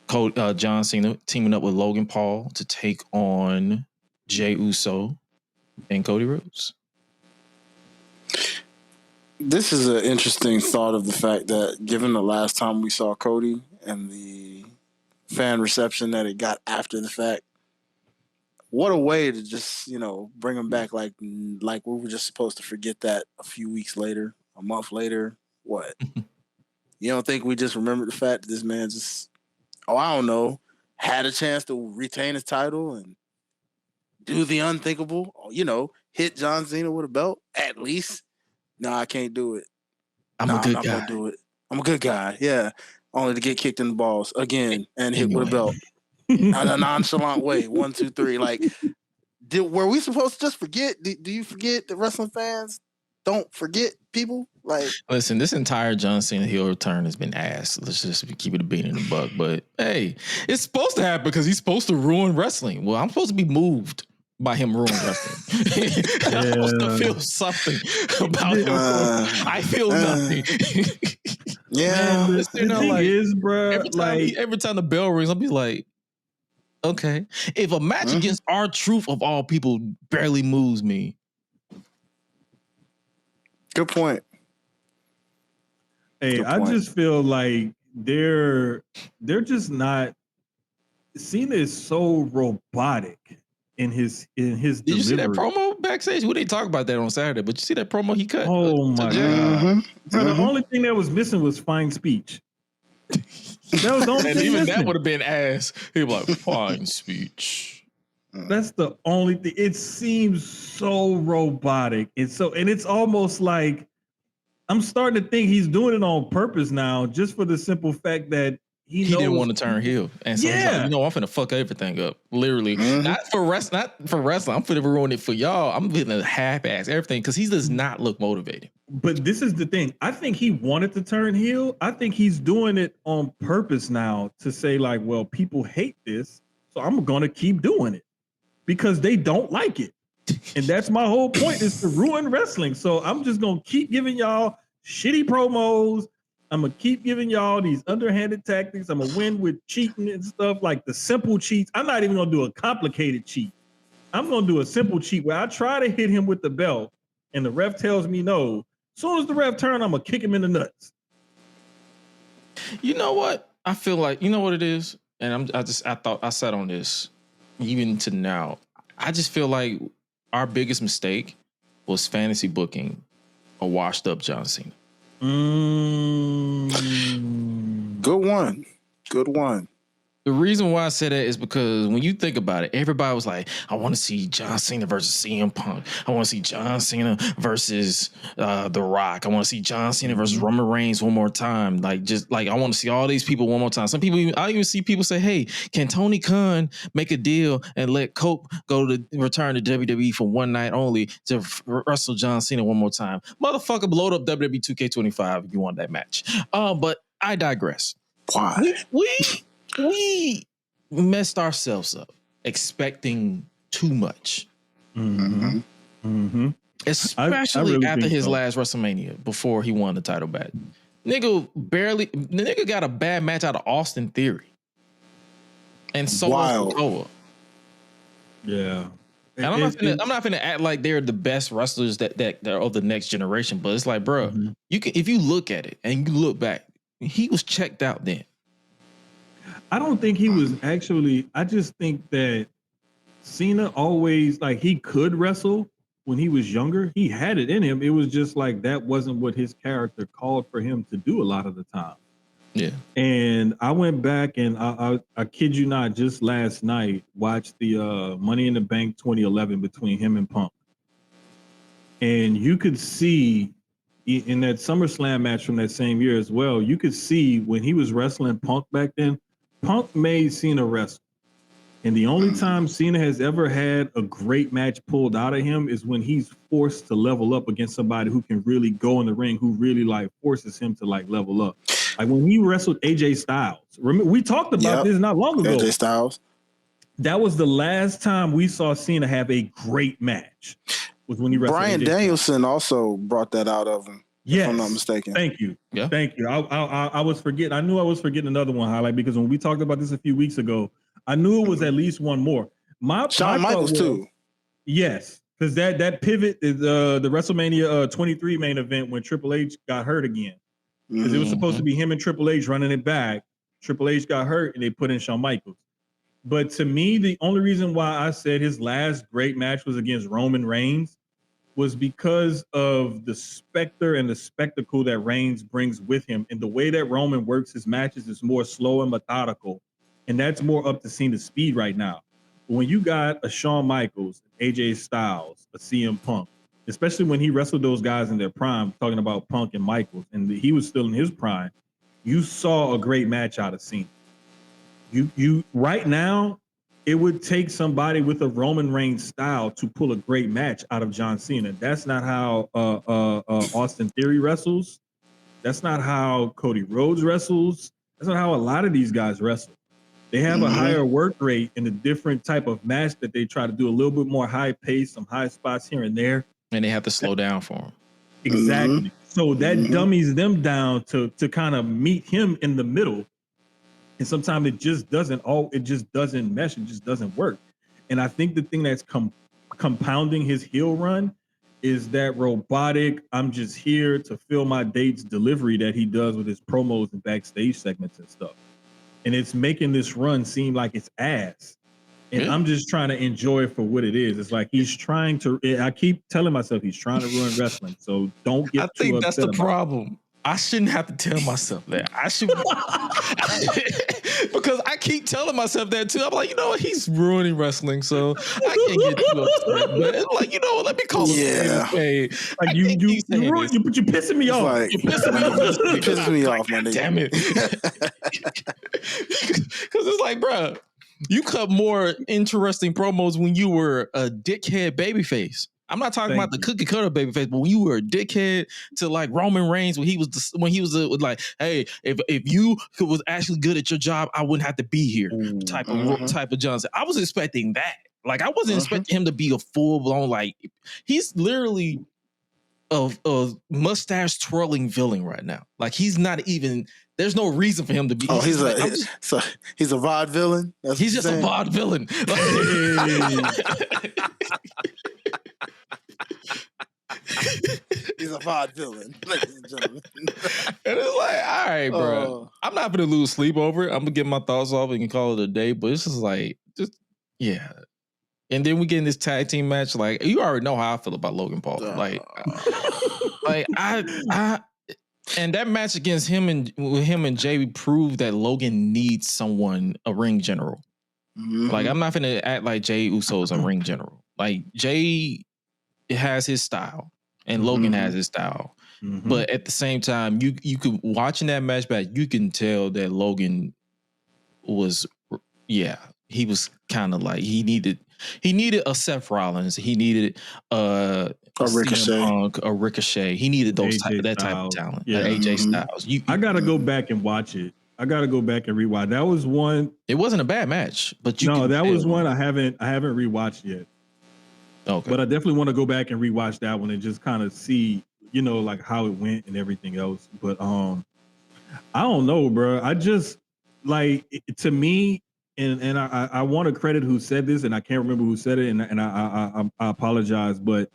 John Cena teaming up with Logan Paul to take on Jey Uso and Cody Rhodes. This is an interesting thought of the fact that given the last time we saw Cody and the fan reception that it got after the fact, what a way to just, bring him back like we were just supposed to forget that a few weeks later, a month later. What? You don't think we just remember the fact that this man just, I don't know, had a chance to retain his title and do the unthinkable, hit John Cena with a belt at least? No, I can't do it. I'm a good guy. I'm gonna do it. I'm a good guy. Yeah, only to get kicked in the balls again and hit with a belt in a nonchalant way. 1, 2, 3. Like, were we supposed to just forget? Do you forget that wrestling fans don't forget people? Like, listen, this entire John Cena heel return has been ass. Let's just keep it a beat in the buck. But hey, it's supposed to happen because he's supposed to ruin wrestling. Well, I'm supposed to be moved by him ruining wrestling. I'm supposed to feel something about him. I feel nothing. Yeah. Man, the thing is, bro, every time the bell rings, I'll be like, okay. If a match against R-Truth of all people barely moves me. Good point. Hey, I just feel like they're just not. Cena is so robotic in his delivery. Did you see that promo backstage? We didn't talk about that on Saturday, but you see that promo he cut? Oh my god! Bro, the only thing that was missing was fine speech. That was the only thing even missing. that would have been ass. He'd be like, fine speech. That's the only thing. It seems so robotic. It's almost like I'm starting to think he's doing it on purpose now, just for the simple fact that he didn't want to turn heel, and so he's like, I'm finna fuck everything up. Literally, not for wrestling. I'm finna ruin it for y'all. I'm finna half-ass everything because he does not look motivated. But this is the thing. I think he wanted to turn heel. I think he's doing it on purpose now to say like, well, people hate this, so I'm gonna keep doing it because they don't like it. And that's my whole point, is to ruin wrestling. So I'm just gonna keep giving y'all shitty promos. I'm gonna keep giving y'all these underhanded tactics. I'm gonna win with cheating and stuff, like the simple cheats. I'm not even gonna do a complicated cheat. I'm gonna do a simple cheat where I try to hit him with the belt and the ref tells me no. As soon as the ref turn, I'm gonna kick him in the nuts. You know what? I feel like, you know what it is? And I thought I sat on this even to now. I just feel like our biggest mistake was fantasy booking a washed up John Cena. Good one. The reason why I said that is because when you think about it, everybody was like, I want to see John Cena versus CM Punk. I want to see John Cena versus The Rock. I want to see John Cena versus Roman Reigns one more time. I want to see all these people one more time. Some people, I even see people say, hey, can Tony Khan make a deal and let Cope return to WWE for one night only to wrestle John Cena one more time? Motherfucker, load up WWE 2K25 if you want that match. But I digress. Why? We messed ourselves up expecting too much. Mm-hmm. Mm-hmm. Especially really after think his so. last WrestleMania before he won the title back. Nigga got a bad match out of Austin Theory. And Solo Sikoa. Yeah. And I'm not finna act like they're the best wrestlers that are of the next generation, but it's like, bro, you can, if you look at it and you look back, he was checked out then. I don't think he was actually. I just think that Cena always, like, he could wrestle when he was younger. He had it in him. It was just like that wasn't what his character called for him to do a lot of the time. Yeah. And I went back and I kid you not, just last night watched the Money in the Bank 2011 between him and Punk. And you could see in that SummerSlam match from that same year as well, you could see when he was wrestling Punk back then, Punk made Cena wrestle. And the only time Cena has ever had a great match pulled out of him is when he's forced to level up against somebody who can really go in the ring, who really like forces him to like level up. Like when he wrestled AJ Styles. Remember, we talked about this not long ago. AJ Styles. That was the last time we saw Cena have a great match. Was when he wrestled Brian AJ Danielson Styles. Also brought that out of him. Yes. If I'm not mistaken. Thank you. Yeah. Thank you. I was forgetting. I knew I was forgetting another one highlight because when we talked about this a few weeks ago, I knew it was at least one more. Shawn Michaels too. Yes, because that pivot is the WrestleMania 23 main event when Triple H got hurt again. Because it was supposed to be him and Triple H running it back. Triple H got hurt and they put in Shawn Michaels. But to me, the only reason why I said his last great match was against Roman Reigns was because of the specter and the spectacle that Reigns brings with him. And the way that Roman works his matches is more slow and methodical. And that's more up to Cena's speed right now. But when you got a Shawn Michaels, AJ Styles, a CM Punk, especially when he wrestled those guys in their prime, talking about Punk and Michaels, and he was still in his prime, you saw a great match out of Cena. You right now, it would take somebody with a Roman Reigns style to pull a great match out of John Cena. That's not how Austin Theory wrestles. That's not how Cody Rhodes wrestles. That's not how a lot of these guys wrestle. They have a higher work rate and a different type of match that they try to do a little bit more high pace, some high spots here and there. And they have to slow down for him. Exactly. So that dummies them down to kind of meet him in the middle. And sometimes it just doesn't mesh. It just doesn't work. And I think the thing that's compounding his heel run is that robotic, I'm just here to fill my dates delivery that he does with his promos and backstage segments and stuff. And it's making this run seem like it's ass. And I'm just trying to enjoy it for what it is. It's like he's trying to, I keep telling myself he's trying to ruin wrestling. So don't get too upset. I think that's the problem. I shouldn't have to tell myself that. I should, because I keep telling myself that too. I'm like, you know what? He's ruining wrestling, so I can't get too upset. But it's like, you know what? Let me call him. Like you're pissing me off. Like, you're pissing me off. You're pissing me off, my nigga. Damn it. Because it's like, bro, you cut more interesting promos when you were a dickhead babyface. I'm not talking about the cookie cutter babyface, but when you were a dickhead to like Roman Reigns, when he was like, hey, if you was actually good at your job, I wouldn't have to be here. Type of Johnson. I was expecting that. Like I wasn't expecting him to be a full blown, like he's literally a mustache twirling villain right now. Like he's not even. There's no reason for him to be. Oh, he's a VOD villain. He's just a VOD villain. He's a VOD villain, ladies and gentlemen. And it's like, all right, bro. I'm not gonna lose sleep over it. I'm gonna get my thoughts off and call it a day. But it's just like, yeah. And then we get in this tag team match. Like you already know how I feel about Logan Paul. Like I and that match against him and Jey proved that Logan needs someone, a ring general. Like I'm not gonna act like Jey Uso is a ring general. Like Jey has his style and Logan has his style. But at the same time, you could watching that match back, you can tell that Logan was, he was kind of like he needed a Seth Rollins, he needed a Ricochet, Punk, a Ricochet. He needed that type of talent, AJ Styles. I gotta go back and watch it I gotta go back and rewatch. That was one. It wasn't a bad match, but that was one I haven't rewatched yet. Okay, but I definitely want to go back and rewatch that one and just kind of see, like how it went and everything else. But I don't know, bro. I just to me, and I want to credit who said this, and I can't remember who said it, and I apologize, but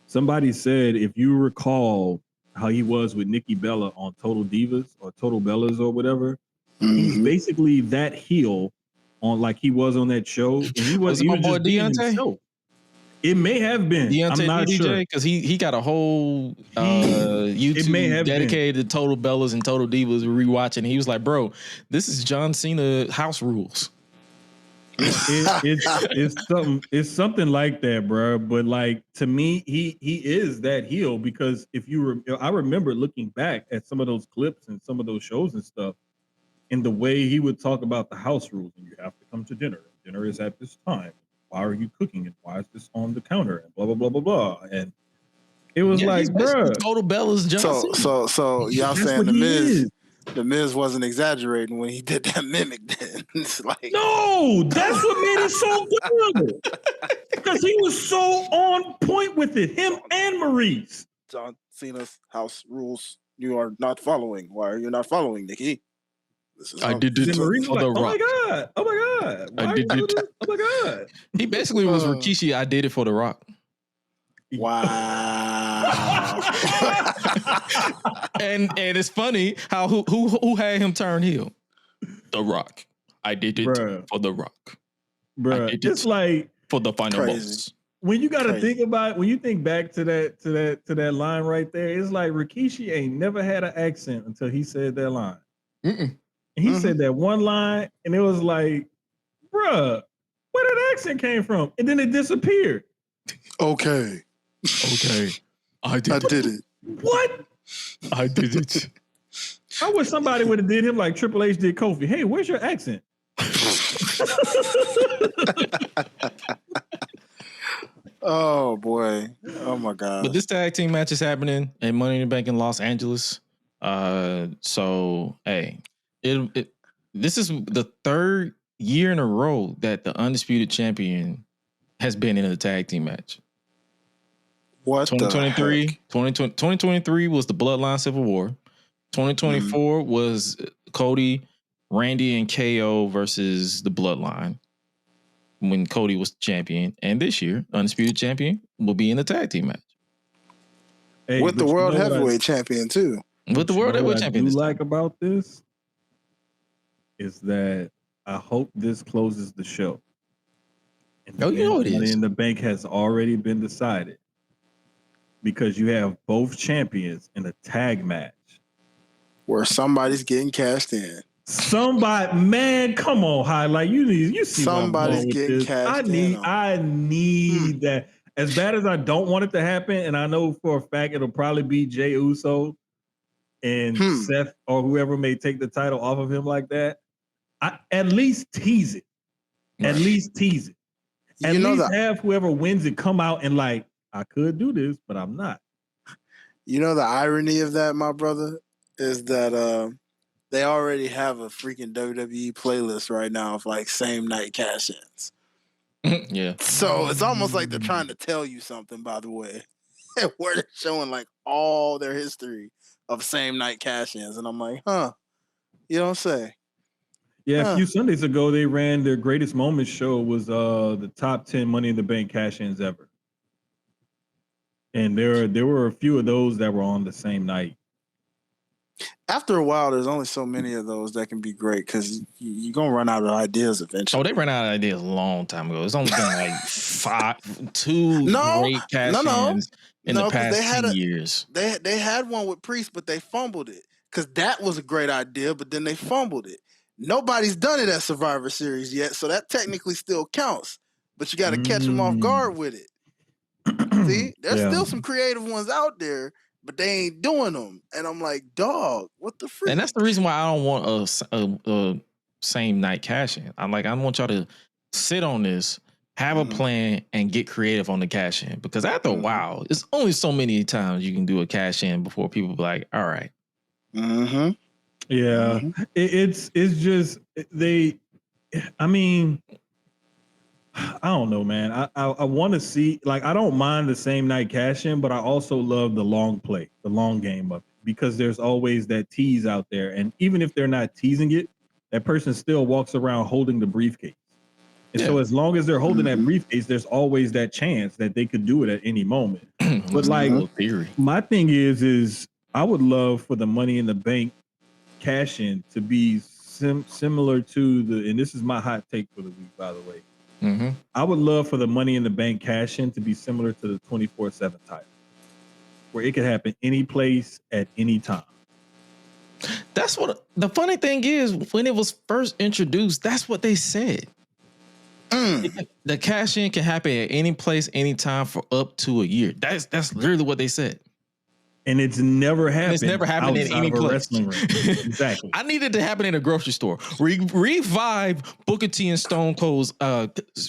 somebody said, if you recall how he was with Nikki Bella on Total Divas or Total Bellas or whatever, he's basically that heel on like he was on that show, and he was my boy just being Deontay? himself. It may have been. Deontay I'm not sure because he got a whole YouTube dedicated to Total Bellas and Total Divas. Rewatching, he was like, "Bro, this is John Cena house rules." It's something like that, bro. But like to me, he is that heel because I remember looking back at some of those clips and some of those shows and stuff, and the way he would talk about the house rules, and you have to come to dinner. Dinner is at this time. Why are you cooking and why is this on the counter? And blah blah blah blah blah. And it was like, bro, Total Bellas John Cena. So y'all saying the Miz wasn't exaggerating when he did that mimic. Then it's like, no, that's what made it so good because he was so on point with it. Him and Maurice. John Cena's house rules you are not following. Why are you not following, Nikki? I did it for the Rock. Oh my god! I did it. Oh my god! He basically was Rikishi. I did it for the Rock. Wow. and it's funny how who had him turn heel? The Rock. I did it for the Rock. Bro, it's like for the final boss. When you got to think about, when you think back to that line right there, it's like Rikishi ain't never had an accent until he said that line. He said that one line, and it was like, bruh, where that accent came from? And then it disappeared. Okay. I did it. What? I did it. I wish somebody would have did him like Triple H did Kofi. Hey, where's your accent? Oh boy. Oh my god. But this tag team match is happening in Money in the Bank in Los Angeles. So hey, this is the third year in a row that the undisputed champion has been in a tag team match. What 2023 was the Bloodline Civil War. 2024 was Cody, Randy, and KO versus the Bloodline when Cody was champion. And this year, undisputed champion will be in the tag team match. Hey, with the world heavyweight champion too. With the world heavyweight champion. What I like about this is that I hope this closes the show. And it is. Money in the Bank has already been decided because you have both champions in a tag match where somebody's getting cashed in. Somebody, man, come on, highlight. You see somebody's getting cashed in. I need that. As bad as I don't want it to happen, and I know for a fact it'll probably be Jey Uso and Seth or whoever may take the title off of him like that. At least tease it. At least tease it. At least have whoever wins it come out and like, I could do this, but I'm not. You know the irony of that, my brother, is that they already have a freaking WWE playlist right now of like same night cash-ins. Yeah. So it's almost like they're trying to tell you something, by the way, where they're showing like all their history of same night cash-ins. And I'm like, you don't say. Yeah, a few Sundays ago, they ran their greatest moments show was the top 10 Money in the Bank cash-ins ever. And there were a few of those that were on the same night. After a while, there's only so many of those that can be great because you're going to run out of ideas eventually. Oh, they ran out of ideas a long time ago. It's only been like two great cash-ins in the past 2 years. They had one with Priest, but they fumbled it because that was a great idea, but then they fumbled it. Nobody's done it at Survivor Series yet, so that technically still counts. But you got to catch them off guard with it. See, there's still some creative ones out there, but they ain't doing them. And I'm like, dog, what the freak? And that's the reason why I don't want a same night cash in. I want y'all to sit on this, have a plan, and get creative on the cash in. Because after a while, it's only so many times you can do a cash in before people be like, all right. Yeah, it's just they. I mean, I don't know, man. I want to see, like, I don't mind the same night cash in, but I also love the long play, the long game of it, because there's always that tease out there, and even if they're not teasing it, that person still walks around holding the briefcase. And so as long as they're holding that briefcase, there's always that chance that they could do it at any moment. But like, my thing is I would love for the Money in the Bank cash in to be similar to the, and this is my hot take for the week, by the way. I would love for the Money in the Bank cash in to be similar to the 24/7 title, where it could happen any place at any time. That's what the funny thing is. When it was first introduced, that's what they said. The cash in can happen at any place, anytime for up to a year. That's literally what they said. And it's never happened. It's never happened in any place. Wrestling ring. Exactly. I needed to happen in a grocery store. Revive Booker T and Stone Cold's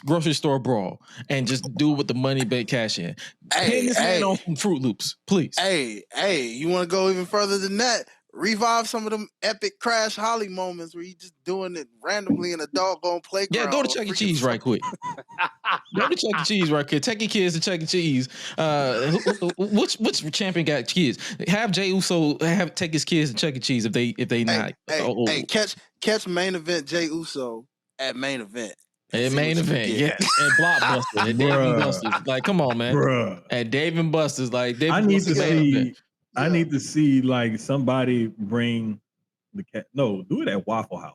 grocery store brawl and just do it with the Money Bank cash in. Pay this man on some Fruit Loops, please. Hey, you want to go even further than that? Revive some of them epic Crash Holly moments where you just doing it randomly in a doggone playground. Yeah, go to Chuck E. Cheese right quick. Go to Chuck E. Cheese right quick. Take your kids to Chuck E. Cheese. Which champion got kids? Have Jey Uso take his kids to Chuck E. Cheese if they not. Catch main event Jey Uso at main event. At main event, yes. At Blockbuster, at Dave and Buster's. Like, come on, man. Bruh. At Dave and Buster's, like Dave I and need Buster's to main see. event. I need to see like somebody bring the cat. No, do it at Waffle House.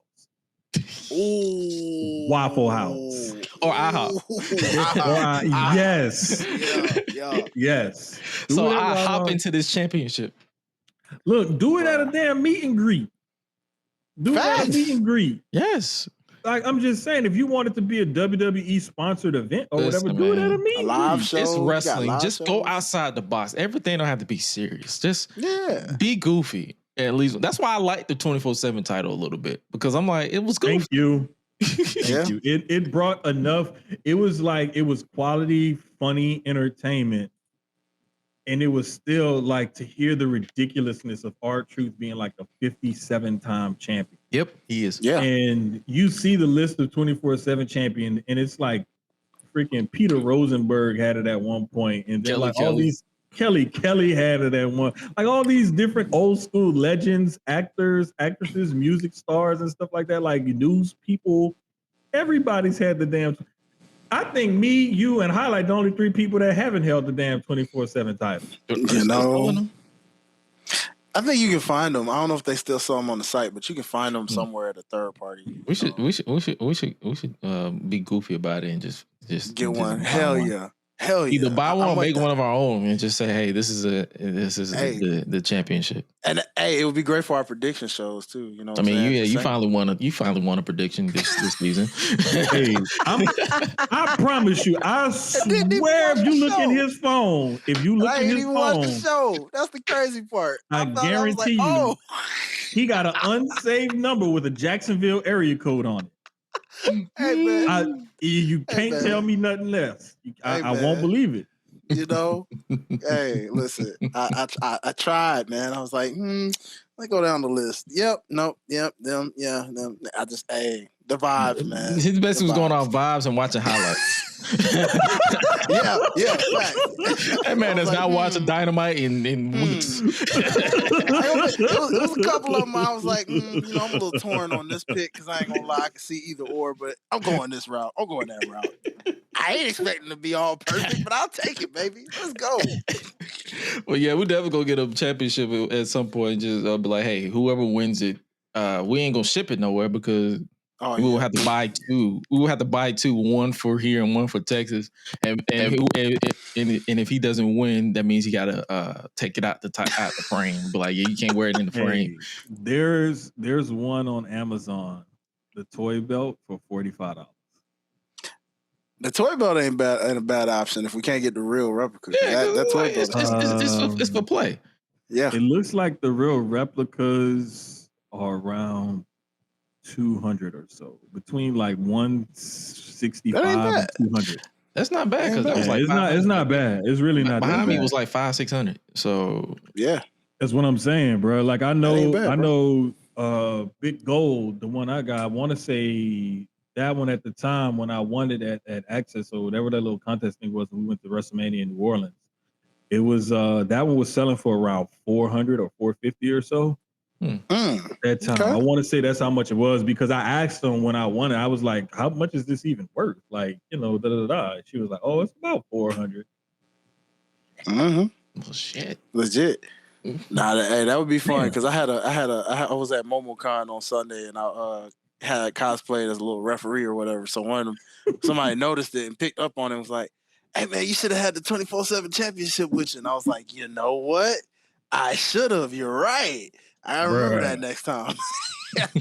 Ooh. Waffle House or IHOP. Yes. Yes. So I hop into this championship. Look, do it at a damn meet and greet. Do it at a meet and greet. Yes. Like, I'm just saying, if you want it to be a WWE sponsored event or whatever, do it at a meet and live greet. show. It's wrestling. Just go shows. outside the box. Everything don't have to be serious. Just be goofy. At least that's why I like the 24/7 title a little bit, because I'm like, it was goofy. Thank you. Thank you. It brought enough. It was quality, funny entertainment. And it was still like, to hear the ridiculousness of R-Truth being like a 57-time champion. Yep, he is. Yeah. And you see the list of 24/7 champion, and it's like freaking Peter Rosenberg had it at one point, and then all these Kelly had it at one, like all these different old school legends, actors, actresses, music stars, and stuff like that, like news people. Everybody's had the damn. I think me, you, and Highlight the only three people that haven't held the damn 24/7 title. You know, I think you can find them. I don't know if they still sell them on the site, but you can find them somewhere at a third party. We should be goofy about it and just get one. Hell yeah. Either buy one or make one of our own and just say, hey, this is the championship. And hey, it would be great for our prediction shows too. You know, I mean, you finally won a prediction this season. Hey, I promise you, I swear, if you look in his phone, watch the show. That's the crazy part. I guarantee you, he got an unsaved number with a Jacksonville area code on it. Hey, man. You can't tell me nothing less. I won't believe it. You know, hey, listen, I tried, man. I was like, let's go down the list. Yep, nope, yep, them. I just, the vibes, man. His best was going off vibes and watching highlights. yeah. That man is not watching Dynamite in weeks. It was a couple of them. I was like, I'm a little torn on this pick because I ain't gonna lie, I can see either or, but I'm going this route. I'm going that route. I ain't expecting to be all perfect, but I'll take it, baby. Let's go. Well, yeah, we definitely gonna get a championship at some point. Just be like, hey, whoever wins it, we ain't gonna ship it nowhere because we will have to buy two. We will have to buy two, one for here and one for Texas. And if he doesn't win, that means he gotta take it out the frame. But like, you can't wear it in the frame. There's one on Amazon, the toy belt for $45. The toy belt ain't a bad option if we can't get the real replica. Yeah, that toy belt it's for play. Yeah, it looks like the real replicas are around 200 or so, between like 165 and 200. That's not bad because that was like it's not bad. It's really not. Behind me was like 500-600. So yeah, that's what I'm saying, bro. Like I know Big Gold, the one I got. I want to say that one at the time when I won it at Access or whatever that little contest thing was. When we went to WrestleMania in New Orleans. It was that one was selling for around 400 or 450 or so. At that time, I want to say that's how much it was because I asked them when I won it. I was like, "How much is this even worth?" Like, da da da. She was like, "Oh, it's about 400." Well, shit. Legit. Nah, that would be fun because I was at MomoCon on Sunday and I had cosplayed as a little referee or whatever. So one of them, somebody noticed it and picked up on it and was like, "Hey man, you should have had the 24/7 championship with you." And I was like, "You know what? I should have. You're right. I remember that next time."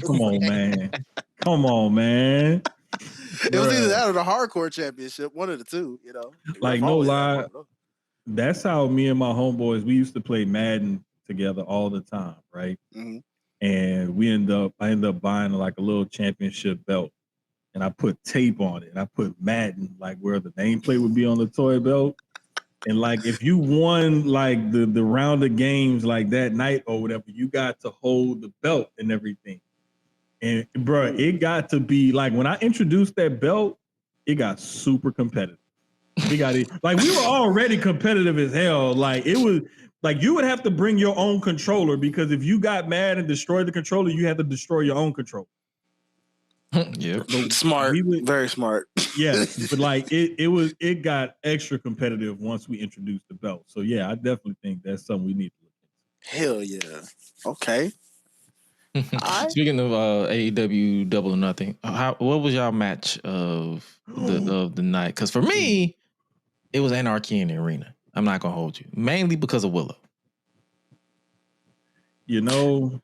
Come on, man. Come on, man. It was either that or the hardcore championship, one of the two. Like no lie. That's how me and my homeboys, we used to play Madden together all the time, right? Mm-hmm. And I ended up buying like a little championship belt and I put tape on it and I put Madden, like where the nameplate would be on the toy belt. And like, if you won like the round of games like that night or whatever, you got to hold the belt and everything. And bro, it got to be like, when I introduced that belt, it got super competitive. We got it. Like we were already competitive as hell. Like it was like you would have to bring your own controller because if you got mad and destroyed the controller, you had to destroy your own controller. Yeah, smart. Very smart. Yeah, but like it got extra competitive once we introduced the belt. So yeah, I definitely think that's something we need to look at. Hell yeah. Okay. Speaking of AEW Double or Nothing, what was y'all match of the night? Because for me, it was Anarchy in the Arena. I'm not gonna hold you, mainly because of Willow. I'm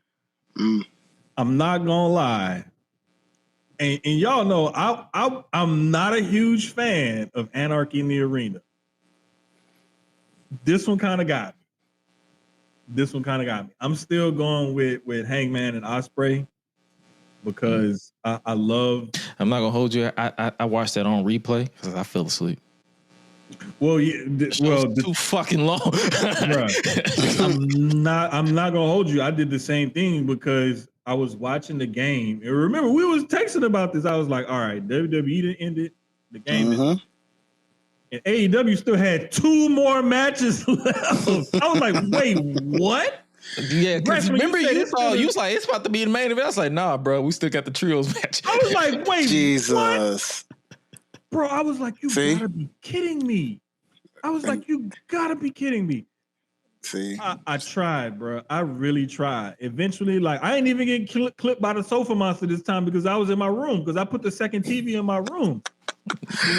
not gonna lie, and y'all know I'm not a huge fan of Anarchy in the Arena. This one kind of got me. I'm still going with Hangman and Ospreay because I love. I'm not gonna hold you. I watched that on replay because I fell asleep. Well, yeah, too fucking long. I'm not gonna hold you. I did the same thing because I was watching the game. And remember, we was texting about this. I was like, all right, WWE didn't end it. The game is, and AEW still had 2 more matches left. I was like, wait, what? Yeah, because remember you was like, it's about to be the main event. I was like, nah, bro, we still got the trios match. I was like, wait, Jesus. What? Bro, I was like, you gotta be kidding me. I was like, you gotta be kidding me. See, I tried, bro. I really tried. Eventually, like, I didn't even get clipped by the sofa monster this time because I was in my room because I put the second TV in my room.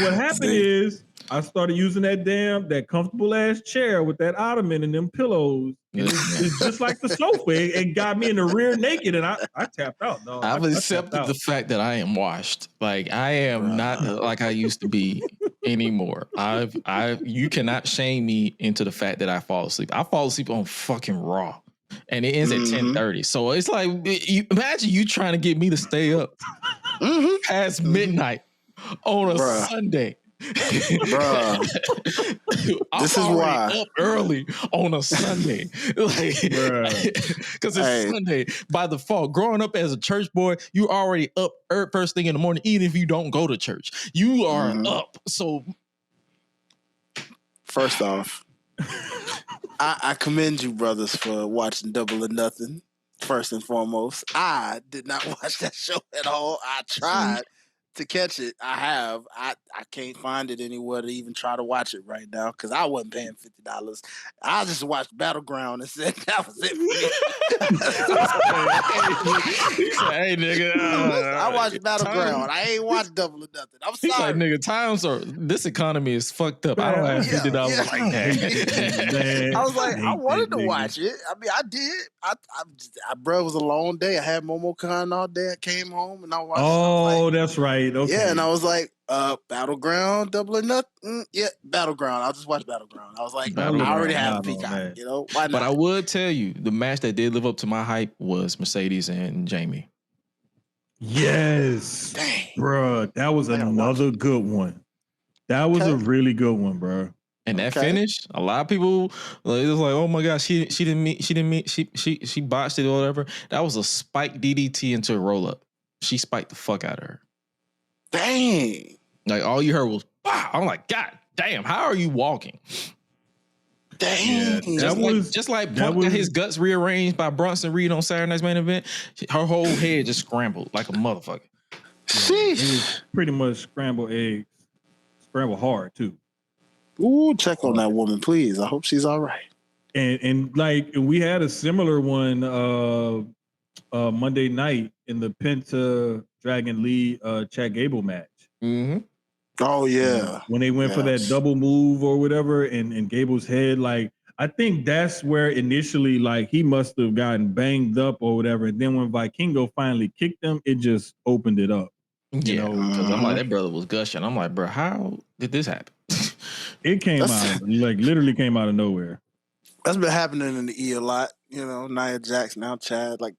What happened is I started using that comfortable ass chair with that ottoman and them pillows. And it's just like the sofa. It got me in the rear naked, and I tapped out. Dog. I've accepted the fact that I am washed. Like I am not like I used to be anymore. You cannot shame me into the fact that I fall asleep. I fall asleep on fucking Raw, and it ends at 10:30. So it's like imagine you trying to get me to stay up past midnight on a Sunday. Bruh. This is why up early on a Sunday, like because it's Sunday by default. Growing up as a church boy, you already up first thing in the morning, even if you don't go to church. You are up. So, first off, I commend you, brothers, for watching Double or Nothing. First and foremost, I did not watch that show at all. I tried to catch it. I can't find it anywhere to even try to watch it right now because I wasn't paying $50. I just watched Battleground and said that was it for me. Hey nigga, I watched Battleground. I ain't watched Double or Nothing. I'm sorry. Like, nigga, this economy is fucked up. I don't have $50 like that. I was like, I wanted to watch it. I mean, I did. Bro, it was a long day. I had MomoCon all day. I came home and I watched. Oh, that's right. Okay. Yeah, and I was like, Battleground, Double or Nothing. Yeah, Battleground. I'll just watch Battleground. I was like, I already have Peacock. You know, why not? But I would tell you, the match that did live up to my hype was Mercedes and Jamie. Yes, bruh, that was another good one. That was a really good one, bro. And that finish, a lot of people it was like, oh my gosh, she botched it or whatever. That was a spike DDT into a roll up. She spiked the fuck out of her. Dang. Like all you heard was, wow. I'm like, God damn, how are you walking? Dang. Yeah, Just like Punk got his guts rearranged by Bronson Reed on Saturday Night's Main Event, her whole head just scrambled like a motherfucker. Sheesh. Pretty much scrambled eggs. Scrambled hard too. Ooh, check on that woman, please. I hope she's all right. And like we had a similar one Monday night in the Penta Dragon Lee Chad Gable match. Mm-hmm. Oh yeah. When they went for that double move or whatever, and Gable's head, like I think that's where initially like he must have gotten banged up or whatever. And then when Vikingo finally kicked him, it just opened it up. Yeah, because I'm like, that brother was gushing. I'm like, bro, how did this happen? It came out, like literally came out of nowhere. That's been happening in the E a lot. Nia Jax, now Chad. Like,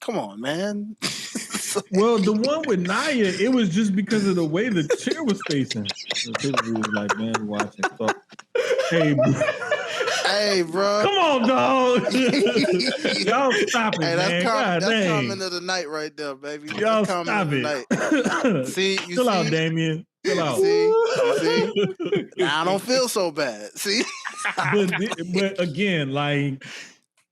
come on, man. Well, the one with Nia, it was just because of the way the chair was facing. People was like, man, watching. So, hey, bro. Come on, dog. Y'all stop it, hey, man. That's comment of the night right there, baby. Y'all stop it. See, chill out, Damien. Chill out. See? Now I don't feel so bad. See? but again, like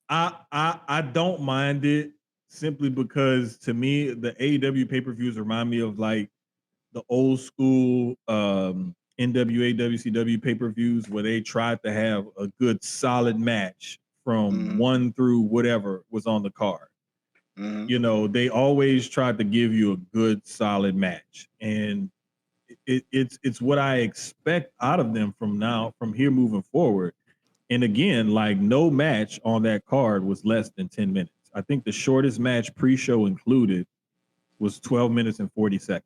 I don't mind it simply because to me the AEW pay-per-views remind me of like the old school NWA WCW pay-per-views where they tried to have a good solid match from 1 through whatever was on the card. They always tried to give you a good solid match, and it's what I expect out of them from here moving forward. And again, like no match on that card was less than 10 minutes. I think the shortest match pre-show included was 12 minutes and 40 seconds.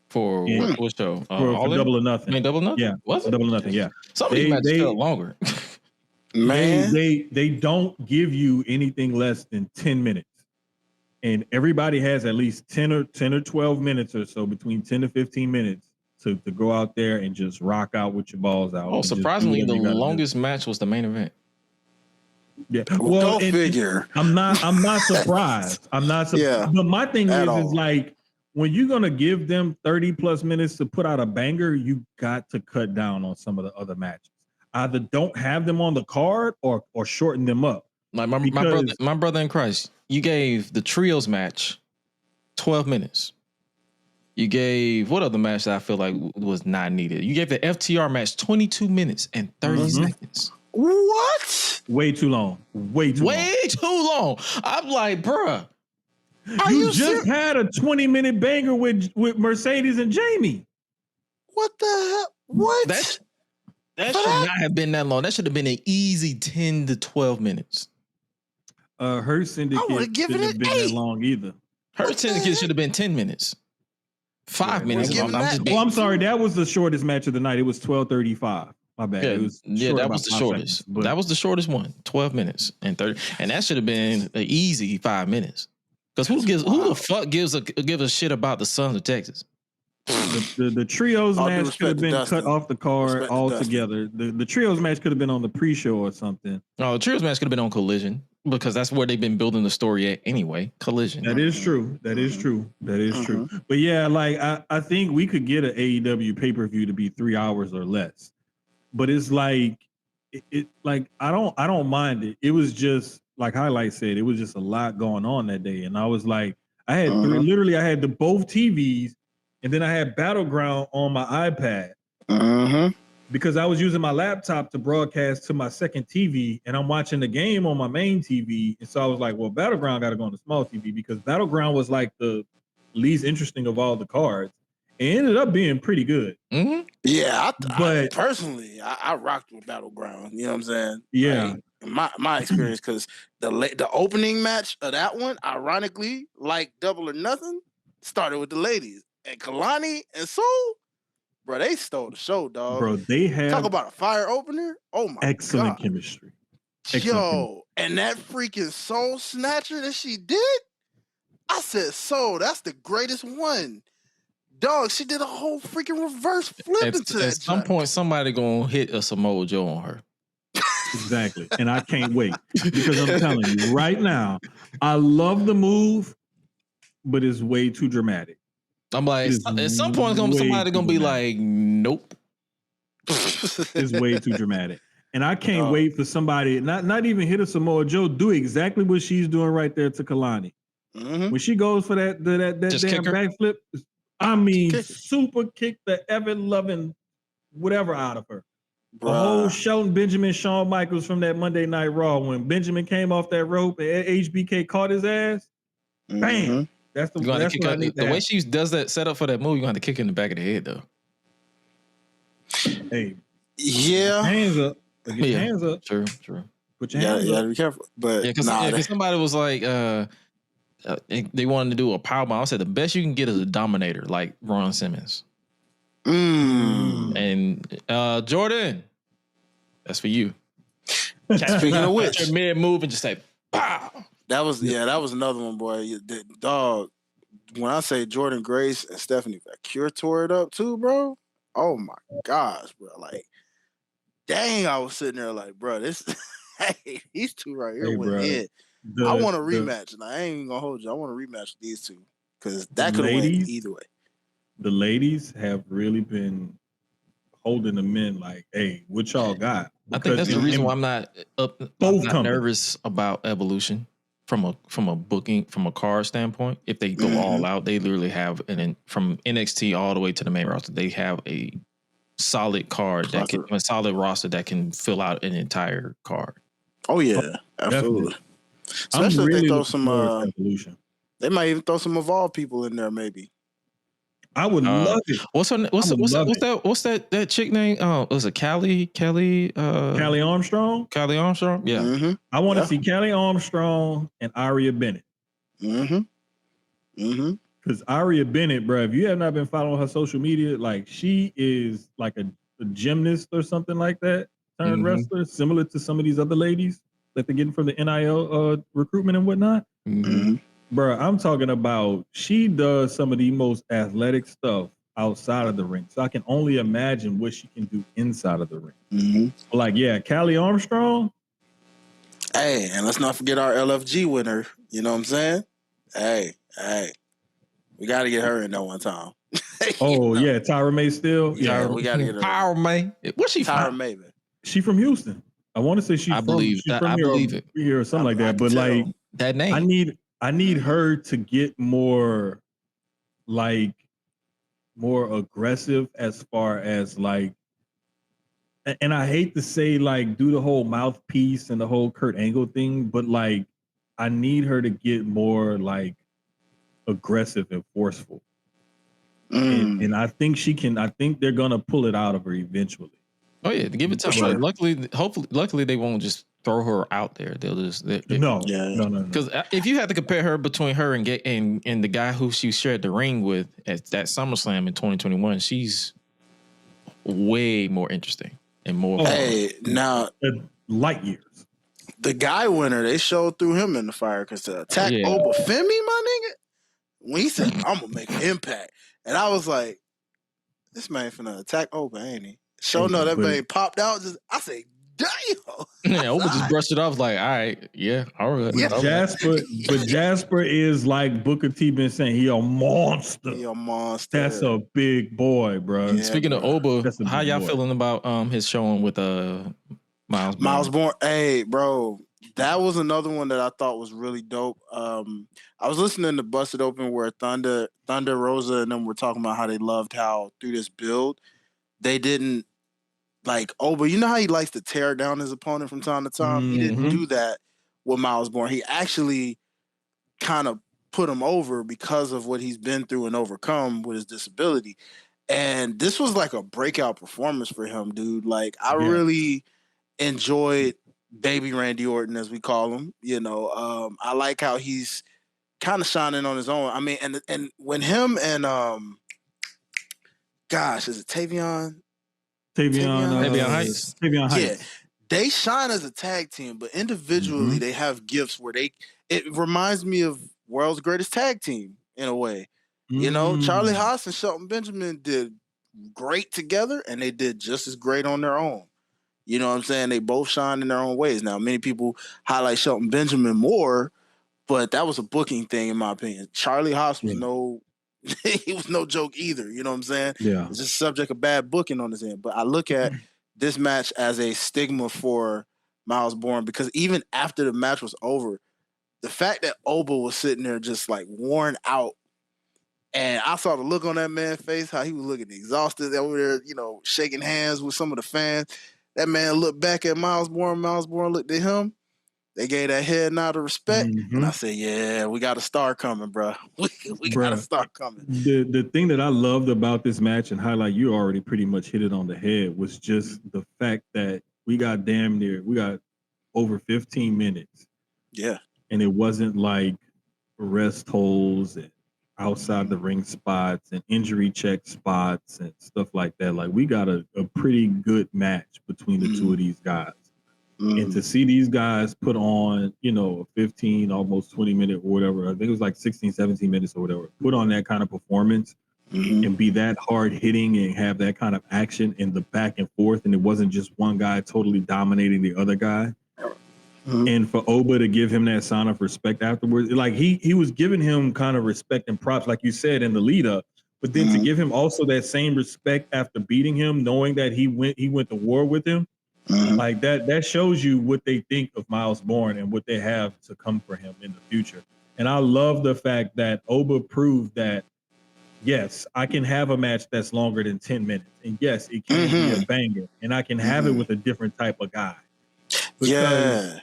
For what show? For Double or Nothing. I mean, Double or Nothing? Yeah. Was it? Double or Nothing, yeah. Some of these matches felt longer. Man. They don't give you anything less than 10 minutes. And everybody has at least 10 or 12 minutes or so, between 10 to 15 minutes to go out there and just rock out with your balls out. Oh, surprisingly, the longest match was the main event. Yeah. Well, go figure. I'm not surprised. I'm not surprised. Yeah, but my thing is like when you're gonna give them 30 plus minutes to put out a banger, you got to cut down on some of the other matches. Either don't have them on the card or shorten them up. Like my brother in Christ, you gave the trios match 12 minutes. You gave what other match that I feel like was not needed? You gave the FTR match 22 minutes and 30 seconds. What? Way too long. Way too long. I'm like, bruh. You just had a 20-minute banger with Mercedes and Jamie. What the hell? What? That should not have been that long. That should have been an easy 10 to 12 minutes. Her Syndicate shouldn't have been that long either. Her Syndicate should have been 10 minutes. 5 minutes. I'm sorry. That was the shortest match of the night. It was 12:35. My bad. That was the shortest. Seconds, that was the shortest one. 12 minutes and 30. And that should have been an easy 5 minutes. Because who the fuck gives a shit about the Sons of Texas? The trios match could have been cut off the card altogether. The trios match could have been on the pre-show or something. No, the trios match could have been on Collision because that's where they've been building the story at anyway. Collision. That is true. True. But yeah, like I think we could get an AEW pay-per-view to be 3 hours or less. But it's like it like I don't mind it. It was just like Highlight said, it was just a lot going on that day, and I was like, I had literally I had both TVs. And then I had Battleground on my iPad because I was using my laptop to broadcast to my second TV, and I'm watching the game on my main TV. And so I was like, well, Battleground got to go on the small TV because Battleground was like the least interesting of all the cards. It ended up being pretty good. Yeah, but personally, I rocked with Battleground. You know what I'm saying? Yeah. Like, my experience, because the opening match of that one, ironically, like Double or Nothing, started with the ladies. And Kalani and Soul, bro, they stole the show, dog. Bro, they had talk about a fire opener. Oh my excellent God. Chemistry. And that freaking Soul Snatcher that she did, I said, Soul, that's the greatest one. Dog, she did a whole freaking reverse flip into that. At some point, somebody gonna hit a Samoa Joe on her. Exactly. And I can't wait. Because I'm telling you, right now, I love the move, but it's way too dramatic. I'm like, at some point, somebody gonna be like, nope. It's way too dramatic. And I can't wait for somebody, not even hit a Samoa Joe, do exactly what she's doing right there to Kalani. Mm-hmm. When she goes for that damn backflip, I mean, super kick the ever loving whatever out of her. Bruh. A whole Shelton Benjamin, Shawn Michaels from that Monday Night Raw when Benjamin came off that rope and HBK caught his ass. Bam! Mm-hmm. That's the way she does that setup for that move. You are gonna have to kick her in the back of the head though. Hey, yeah, hands up. Get your hands up. True. Put your hands up. Yeah, be careful. But because somebody was like, they wanted to do a powerbomb. I said the best you can get is a dominator, like Ron Simmons. And Jordan, that's for you. Speaking of which, your mid move and just say, pow. That was another one, boy. The dog. When I say Jordan Grace and Stephanie Valkyrie tore it up too, bro. Oh my gosh, bro. Like, dang, I was sitting there like, bro, this hey, these two right here went in. I want a rematch, and I ain't even gonna hold you. I want a rematch with these two because that could have went either way. The ladies have really been holding the men like, hey, what y'all got? I think that's the reason why I'm not nervous about Evolution from a booking, from a card standpoint. If they go all out, they literally have from NXT all the way to the main roster, they have a solid card a solid roster that can fill out an entire card. Oh yeah, absolutely. Especially if they throw some Evolution. They might even throw some Evolve people in there, maybe. I would love it. What's that chick name? Was it Callie Armstrong? Callie Armstrong? Yeah. Mm-hmm. I want to see Callie Armstrong and Aria Bennett. Because Aria Bennett, bro, if you have not been following her social media, like she is like a gymnast or something like that, turned wrestler, similar to some of these other ladies that they're getting from the NIL recruitment and whatnot. Bro, I'm talking about she does some of the most athletic stuff outside of the ring. So I can only imagine what she can do inside of the ring. Like, yeah, Callie Armstrong. Hey, and let's not forget our LFG winner. You know what I'm saying? Hey. We got to get her in there one time. Yeah, Tyra May still. Yeah, we got to get her. Tyra May. What's she Tyra from? May, man. She from Houston. I want to say she's from here or something like that. But like that name. I need her to get more aggressive as far as like, and I hate to say like do the whole mouthpiece and the whole Kurt Angle thing, but like I need her to get more like aggressive and forceful. And I think she can. I think they're gonna pull it out of her eventually. Oh yeah, give it time. Sure. Luckily, they won't just throw her out there. They'll just no. Because if you had to compare her between her and the guy who she shared the ring with at that SummerSlam in 2021, she's way more interesting and more. Now light years. The guy winner, they showed through him in the fire because to attack Obafemi, my nigga. When he said, "I'm gonna make an impact," and I was like, "This man finna attack Oba, ain't he?" Sure enough, that man popped out. I say, "Damn!" Yeah, Oba just brushed it off like, "All right, yeah, all right." Yeah. Jasper is like Booker T been saying, he a monster. He a monster. That's a big boy, bro. Yeah, speaking of Oba, how y'all feeling about his showing with Miles Bourne? Hey, bro. That was another one that I thought was really dope. I was listening to Busted Open where Thunder Rosa and them were talking about how they loved how through this build they didn't like Oba. You know how he likes to tear down his opponent from time to time? He didn't do that with Miles Bourne. He actually kind of put him over because of what he's been through and overcome with his disability. And this was like a breakout performance for him, dude. Like I really enjoyed Baby Randy Orton, as we call him. You know, I like how he's kind of shining on his own. I mean, and when him and gosh, is it Tavion Heights? Tavion Heights. Yeah, they shine as a tag team, but individually they have gifts where it reminds me of World's Greatest Tag Team in a way. You know, Charlie Haas and Shelton Benjamin did great together, and they did just as great on their own. You know what I'm saying? They both shine in their own ways. Now, many people highlight Shelton Benjamin more, but that was a booking thing, in my opinion. Charlie Haas was he was no joke either. You know what I'm saying? Yeah. It's just subject of bad booking on his end. But I look at this match as a stigma for Miles Bourne, because even after the match was over, the fact that Oba was sitting there just like worn out, and I saw the look on that man's face, how he was looking exhausted over there, you know, shaking hands with some of the fans. That man looked back at Miles Bourne. Miles Bourne looked at him. They gave that head nod of respect, and I said, "Yeah, we got a star coming, bro. We got a star coming." The thing that I loved about this match, and highlight, you already pretty much hit it on the head, was just the fact that we got over 15 minutes. Yeah, and it wasn't like rest holds and outside the ring spots and injury check spots and stuff like that. Like, we got a pretty good match between the two of these guys. And to see these guys put on, you know, a 15, almost 20 minute or whatever, I think it was like 16, 17 minutes or whatever, put on that kind of performance and be that hard hitting and have that kind of action in the back and forth. And it wasn't just one guy totally dominating the other guy. And for Oba to give him that sign of respect afterwards, like he was giving him kind of respect and props, like you said, in the lead up, but then to give him also that same respect after beating him, knowing that he went to war with him, like that shows you what they think of Miles Bourne and what they have to come for him in the future. And I love the fact that Oba proved that, yes, I can have a match that's longer than 10 minutes. And yes, it can be a banger. And I can have it with a different type of guy. Because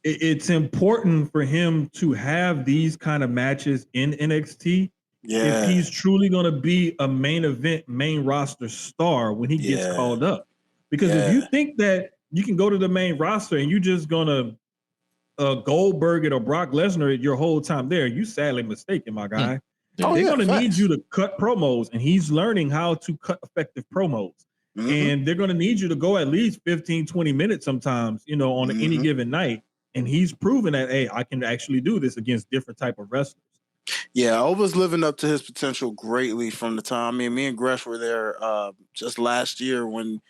it's important for him to have these kind of matches in NXT if he's truly going to be a main event, main roster star when he gets called up. Because if you think that you can go to the main roster and you're just going to Goldberg it or Brock Lesnar it your whole time there, you sadly mistaken, my guy. They're going to need you to cut promos, and he's learning how to cut effective promos. And they're going to need you to go at least 15, 20 minutes sometimes, you know, on any given night. And he's proven that, hey, I can actually do this against different type of wrestlers. Yeah, Oba's living up to his potential greatly from the time. I mean, me and Gresh were there just last year when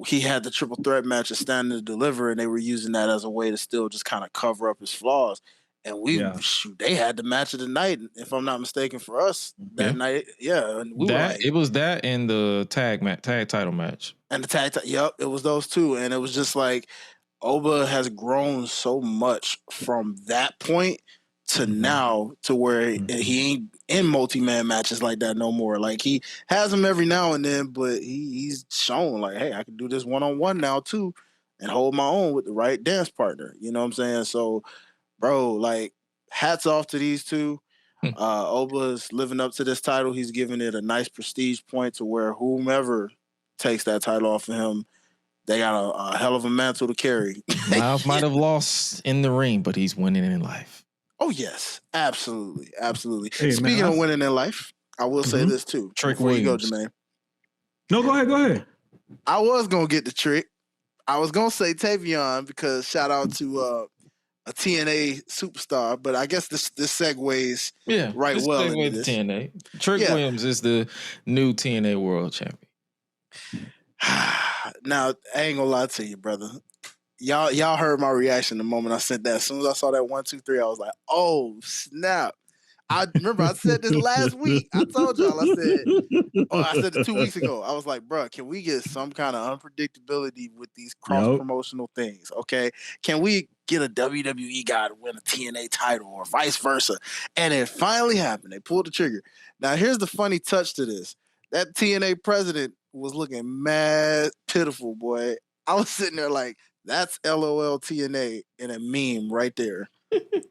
he had the triple threat match at Stand and Deliver, and they were using that as a way to still just kind of cover up his flaws. And they had the match of the night, if I'm not mistaken, for us that night. Yeah, and we were like, it was that and the tag title match, and the tag. Yep, it was those two, and it was just like Oba has grown so much from that point to now, to where he ain't in multi-man matches like that no more. Like, he has them every now and then, but he's shown like, hey, I can do this one-on-one now too, and hold my own with the right dance partner. You know what I'm saying? So, bro, like, hats off to these two. Oba's living up to this title. He's giving it a nice prestige point to where whomever takes that title off of him, they got a hell of a mantle to carry. Miles might have lost in the ring, but he's winning in life. Oh, yes. Absolutely. Absolutely. Hey, Speaking of winning in life, I will say this too. Trick before Williams. you go, Jermaine. No, go ahead. I was going to get the trick. I was going to say Tavion because shout out to a TNA superstar, but I guess this segues right well into this. TNA. Trick Williams is the new TNA World Champion. Now, I ain't gonna lie to you, brother. Y'all heard my reaction the moment I sent that. As soon as I saw that 1, 2, 3, I was like, "Oh snap!" I remember I said this last week. I told y'all. I said it 2 weeks ago. I was like, "Bro, can we get some kind of unpredictability with these cross promotional things? Okay, can we get a WWE guy to win a TNA title or vice versa?" And it finally happened. They pulled the trigger. Now, here's the funny touch to this: that TNA president was looking mad pitiful, boy. I was sitting there like, that's LOL TNA in a meme right there.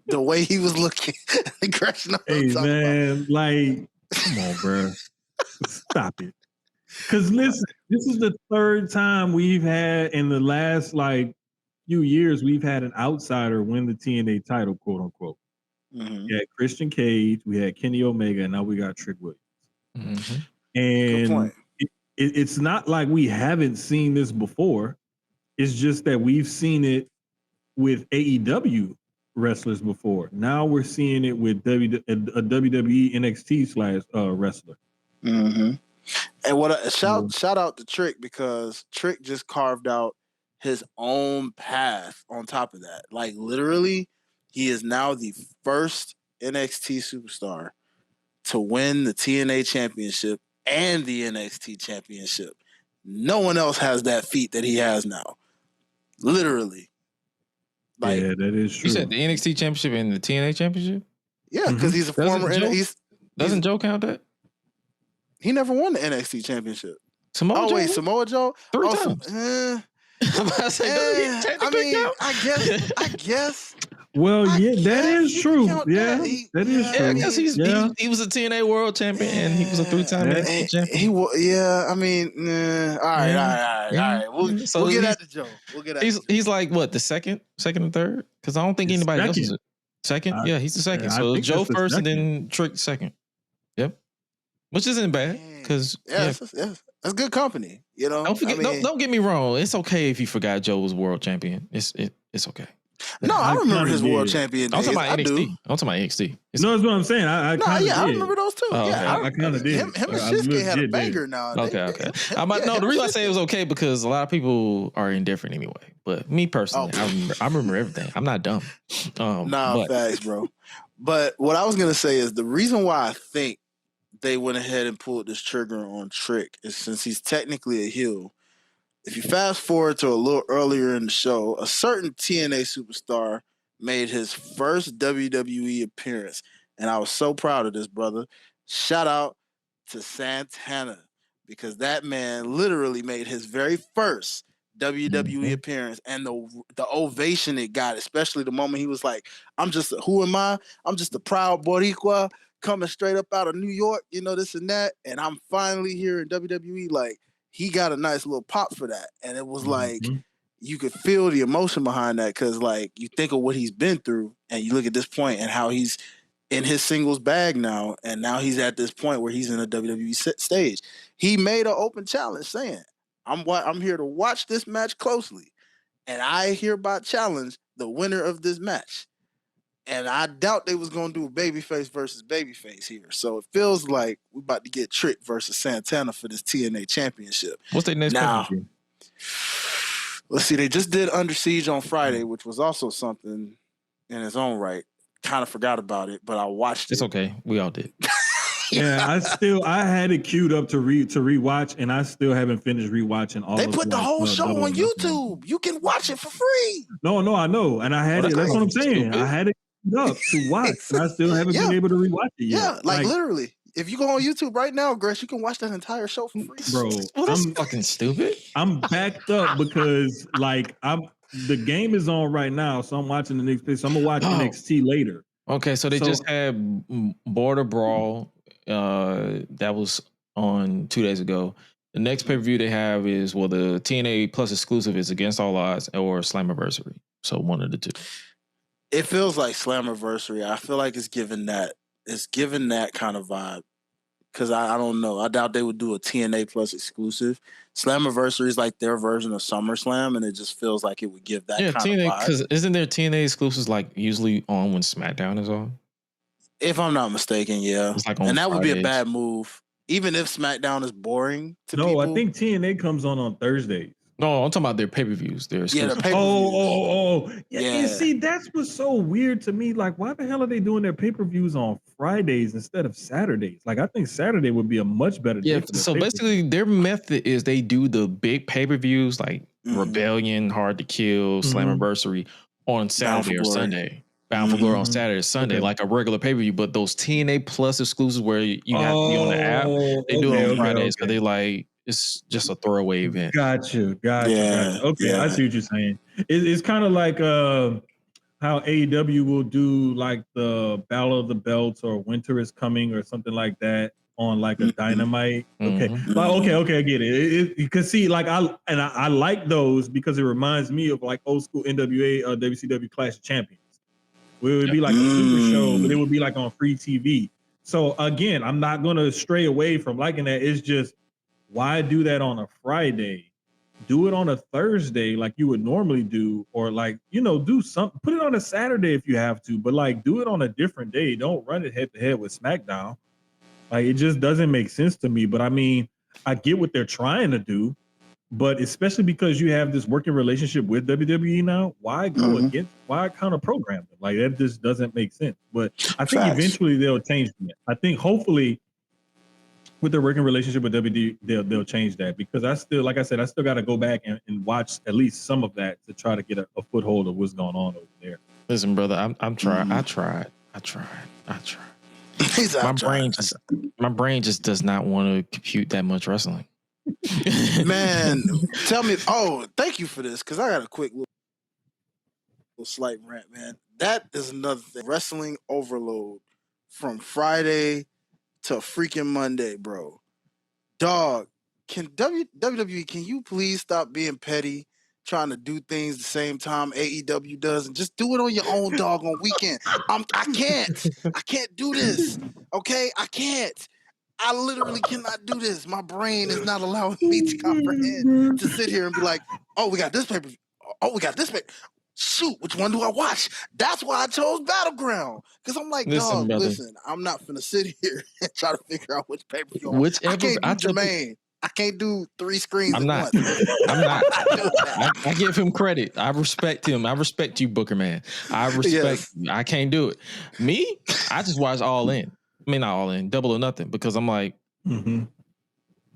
The way he was looking. Hey, man, like, come on, bro. Stop it. Because listen, this is the third time we've had in the last, like, few years, we've had an outsider win the TNA title, quote unquote. We had Christian Cage, we had Kenny Omega, and now we got Trick Williams. And it's not like we haven't seen this before. It's just that we've seen it with AEW wrestlers before. Now we're seeing it with a WWE NXT / wrestler. Mm-hmm. And what shout out to Trick, because Trick just carved out his own path on top of that. Like literally, he is now the first NXT superstar to win the TNA championship and the NXT championship. No one else has that feat that he has now. Literally. Like, yeah, that is true. You said the NXT championship and the TNA championship? Yeah, because he's a former Doesn't Joe count that? He never won the NXT championship. Samoa Joe? Wait, Samoa Joe? 3 times. I'm about to say, I guess. Well, that is true. Yeah, that is true. Because he was a TNA World Champion and he was a 3-time NXT champion. All right. We'll get at the Joe. He's like what, the second or third? Because I don't think anybody else is second. Yeah, he's the second. So Joe first and then Trick second. Yep. Which isn't bad because that's good company. You know, don't get me wrong. It's okay if you forgot Joe was world champion. It's okay. No, I remember his world champion days. I'm talking about NXT. I'm talking about NXT. No, that's what I'm saying. I remember those too. Oh, yeah, I kind of did. Him and Shinsuke had a banger now. Okay. The reason I say it was okay because a lot of people are indifferent anyway. But me personally, I remember everything. I'm not dumb. Facts, bro. But what I was gonna say is the reason why I think they went ahead and pulled this trigger on Trick is since he's technically a heel. If you fast forward to a little earlier in the show, a certain TNA superstar made his first WWE appearance. And I was so proud of this, brother. Shout out to Santana, because that man literally made his very first WWE appearance, and the ovation it got, especially the moment he was like, who am I? I'm just a proud Boricua coming straight up out of New York, this and that. And I'm finally here in WWE. Like, he got a nice little pop for that. And it was like, you could feel the emotion behind that, because like you think of what he's been through and you look at this point and how he's in his singles bag now, and now he's at this point where he's in a WWE stage. He made an open challenge saying, I'm here to watch this match closely, and I hereby challenge the winner of this match. And I doubt they was going to do a babyface versus babyface here. So it feels like we're about to get Trick versus Santana for this TNA championship. What's their next pay-per-view? Let's see. They just did Under Siege on Friday, which was also something in its own right. Kind of forgot about it, but I watched it. It's okay. We all did. Yeah, I had it queued up to rewatch, and I still haven't finished rewatching all. They put the whole show on YouTube. You can watch it for free. No, I know, and I had it. That's what I'm saying. Stupid. I had it up to watch, and I still haven't been able to rewatch it yet. Yeah, like literally. If you go on YouTube right now, Gresh, you can watch that entire show for free. Bro, that's fucking stupid. I'm backed up because the game is on right now, so I'm watching the next piece. So I'm gonna watch NXT later. Okay, so they just had Border Brawl. That was on 2 days ago. The next pay-per-view they have is the TNA Plus exclusive is Against All Odds or Slammiversary. So one of the two. It feels like Slammiversary. I feel like it's given that kind of vibe. Because I don't know. I doubt they would do a TNA Plus exclusive. Slammiversary is like their version of SummerSlam, and it just feels like it would give that kind TNA, of vibe. Because isn't there TNA exclusives like usually on when SmackDown is on? If I'm not mistaken, yeah. It's like and that Fridays. Would be a bad move. Even if SmackDown is boring to people. No, I think TNA comes on Thursdays. No, I'm talking about their pay-per-views. Their exclusives. Yeah. And see, that's what's so weird to me. Like, why the hell are they doing their pay-per-views on Fridays instead of Saturdays? Like, I think Saturday would be a much better day. So basically, their method is they do the big pay-per-views like Rebellion, Hard to Kill, Slammiversary on Saturday or Sunday. Bound for Glory on Saturday or Sunday, like a regular pay-per-view. But those TNA Plus exclusives where you have to be on the app, they do it on Fridays because they like it's just a throwaway event. Got you. Yeah, okay, I see what you're saying. It's kind of like how AEW will do like the Battle of the Belts or Winter is Coming or something like that on like a Dynamite. Okay, okay, I get it. Because see, like I like those because it reminds me of like old school NWA or WCW Clash of Champions. Where it would be like a super show, but it would be like on free TV. So again, I'm not going to stray away from liking that. It's just, why do that on a Friday do it on a Thursday like you would normally do, or like, do something, put it on a Saturday if you have to, but like do it on a different day. Don't run it head to head with SmackDown. Like, it just doesn't make sense to me. But I mean, I get what they're trying to do, but especially because you have this working relationship with WWE now, why go against, why counter program them? Like, that just doesn't make sense. But I think eventually they'll change that. I think hopefully with their working relationship with WWE, they'll change that, because I still, like I said, I still got to go back and watch at least some of that to try to get a foothold of what's going on over there. Listen, brother, I'm trying. I tried. My brain just does not want to compute that much wrestling. Man, tell me. Oh, thank you for this, because I got a quick little slight rant, man. That is another thing. Wrestling overload from Friday to freaking Monday, bro. Dog, can WWE, can you please stop being petty, trying to do things the same time AEW does, and just do it on your own doggone weekend? I can't do this. Okay, I can't. I literally cannot do this. My brain is not allowing me to comprehend, to sit here and be like, oh, we got this paper. Oh, we got this paper. Shoot, which one do I watch? That's why I chose Battleground. Because I'm like, Listen, brother. listen, I'm not finna sit here and try to figure out which paper you want. Whichever, I can't do Jermaine. I can't do 3 screens I'm not. once. I'm not. I give him credit. I respect him. I respect you, Booker man. I respect you. I can't do it. Me, I just watch All In. I mean, not All In, Double or Nothing, because I'm like,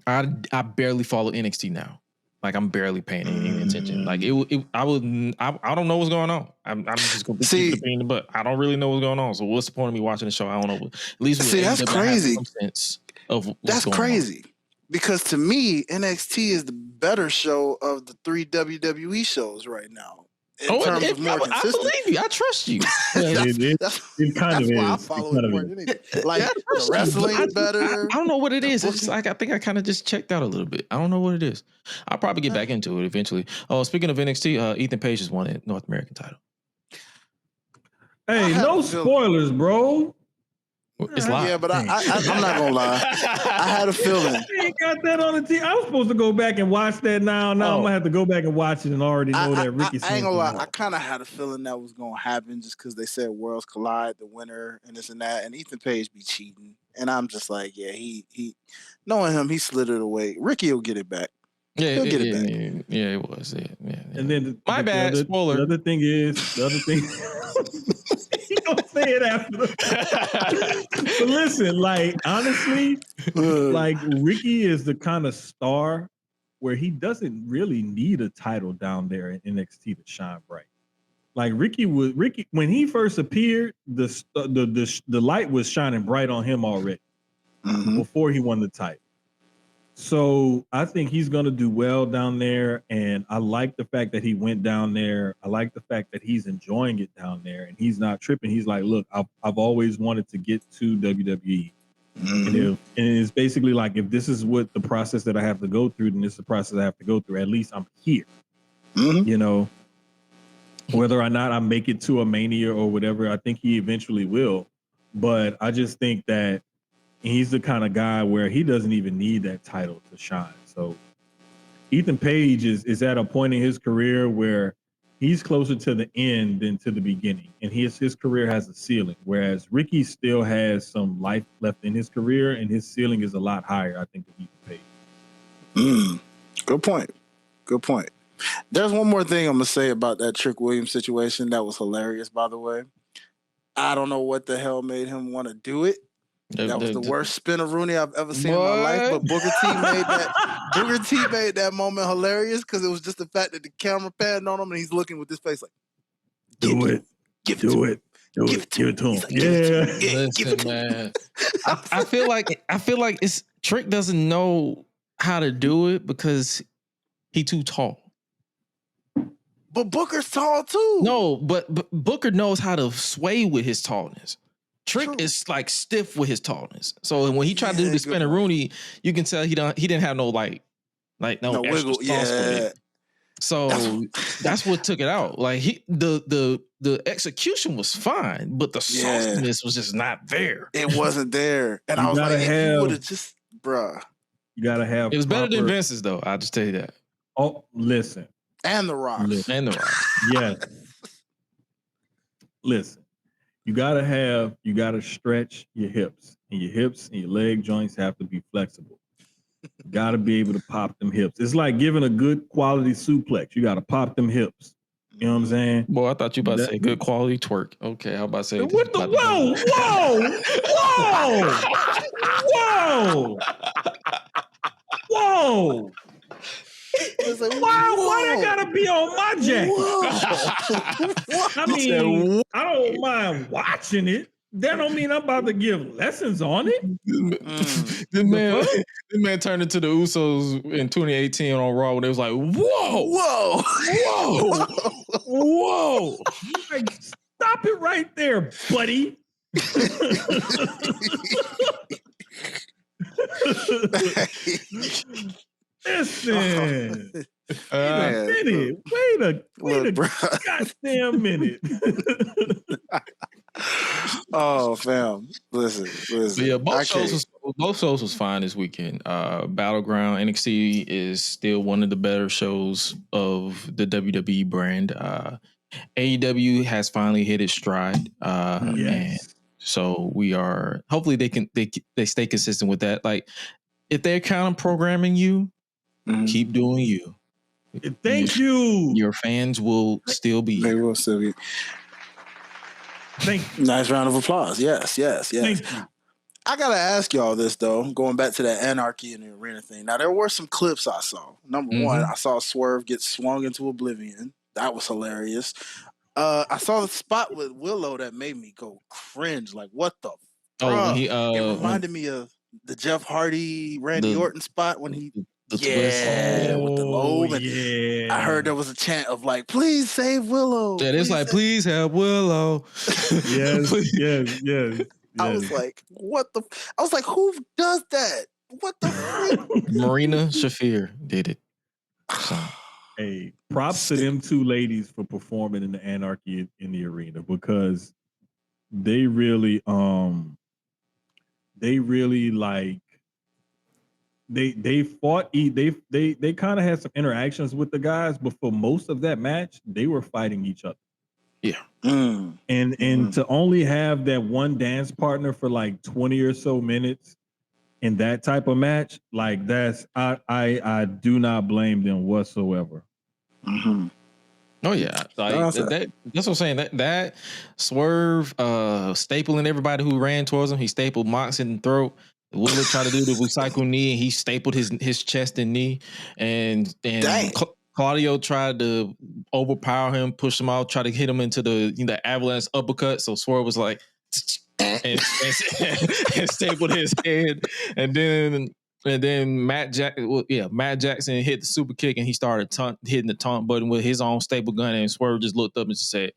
I barely follow NXT now. Like, I'm barely paying any attention. Like, I don't know what's going on. I'm just gonna keep it in the butt. I don't really know what's going on. So what's the point of me watching the show? I don't know. At least with that's crazy. Some sense of what's that's going crazy. On. Because to me, NXT is the better show of the 3 WWE shows right now. In terms of more consistent. I believe you. I trust you. It kind of is. I follow it more than anything. Like, the wrestling's better. I don't know what it is. It's just like, I think I kind of just checked out a little bit. I don't know what it is. I'll probably get back into it eventually. Oh, speaking of NXT, Ethan Page has won a North American title. Hey, no spoilers, bro. It's live. Yeah, but I'm not gonna lie. I had a feeling. You ain't got that on the TV. I was supposed to go back and watch that now. I'm gonna have to go back and watch it and already know that Ricky. I ain't gonna lie. I kind of had a feeling that was gonna happen just because they said worlds collide, the winner, and this and that, and Ethan Page be cheating, and I'm just like, yeah, he knowing him, he slid it away. Ricky will get it back. Yeah, he'll get it back. Yeah, it was. Yeah. And then my bad. Spoiler. The other thing. He gonna say it after. But listen, like, honestly, like, Ricky is the kind of star where he doesn't really need a title down there in NXT to shine bright. Like, Ricky when he first appeared, the light was shining bright on him already before he won the title. So I think he's going to do well down there, and I like the fact that he went down there. I like the fact that he's enjoying it down there, and he's not tripping. He's like, look, I've always wanted to get to WWE, and it's basically like, if this is what the process that I have to go through, then this is the process I have to go through. At least I'm here, you know. Whether or not I make it to a Mania or whatever, I think he eventually will. But I just think that he's the kind of guy where he doesn't even need that title to shine. So Ethan Page is at a point in his career where he's closer to the end than to the beginning. And his career has a ceiling, whereas Ricky still has some life left in his career, and his ceiling is a lot higher, I think, than Ethan Page. Good point. Good point. There's one more thing I'm going to say about that Trick Williams situation. That was hilarious, by the way. I don't know what the hell made him want to do it. That was the worst spin-a-rooney I've ever seen in my life. But Booker T made that moment hilarious because it was just the fact that the camera panned on him and he's looking with his face like, do it. Give it to him. Yeah. Listen, man. I feel like it's Trick doesn't know how to do it because he too tall. But Booker's tall too. No, but Booker knows how to sway with his tallness. Trick is like stiff with his tallness. So when he tried to do the spin-a-rooney, you can tell he didn't have no no wiggle. With it. So that's what took it out. Like the execution was fine, but the sauciness was just not there. It wasn't there. And I was like, if you would have just, bruh. You gotta have. It was better than Vince's though. I'll just tell you that. Oh, listen. And the Rocks. And the Rocks. Yes. Listen. You gotta stretch your hips, and your leg joints have to be flexible. You gotta be able to pop them hips. It's like giving a good quality suplex. You gotta pop them hips. You know what I'm saying? Boy, I thought you about to say good quality twerk. Okay, how about to say What the whoa. Like, Why that gotta be on my jacket? I mean, I don't mind watching it. That don't mean I'm about to give lessons on it. This man turned into the Usos in 2018 on Raw when it was like, whoa. Like, stop it right there, buddy. Listen. Wait a goddamn minute. Oh, fam. Listen. Yeah, both shows was fine this weekend. Battleground NXT is still one of the better shows of the WWE brand. AEW has finally hit its stride. And so we are hopefully they stay consistent with that. Like if they're kind of programming you, keep doing you. Thank you. Your fans will still be. They will still be. Thank you. Nice round of applause. Yes. Thank you. I gotta ask y'all this though, going back to that Anarchy in the Arena thing. Now there were some clips I saw. Number one, I saw Swerve get swung into oblivion. That was hilarious. I saw the spot with Willow that made me go cringe. Like, what the? It reminded me of the Jeff Hardy, Randy Orton spot when he. With the lobe. And I heard there was a chant of like, please save Willow. Yeah, it's like, please help Willow. Yes. I was like, what the? I was like, who does that? What the freak? Marina Shafir did it. So. Hey, props to them two ladies for performing in the Anarchy in the Arena because they really like they fought. They kind of had some interactions with the guys, but for most of that match, they were fighting each other. Yeah, and to only have that one dance partner for like 20 or so minutes in that type of match, like that's I do not blame them whatsoever. Oh yeah, like that's what I'm saying. That Swerve stapling everybody who ran towards him. He stapled Mox in the throat. Willia tried to do the recycle knee, and he stapled his chest and knee. And Claudio tried to overpower him, push him out, try to hit him into the avalanche uppercut. So Swerve was like, and stapled his head, and then Matt Jackson hit the super kick, and he started hitting the taunt button with his own staple gun, and Swerve just looked up and just said,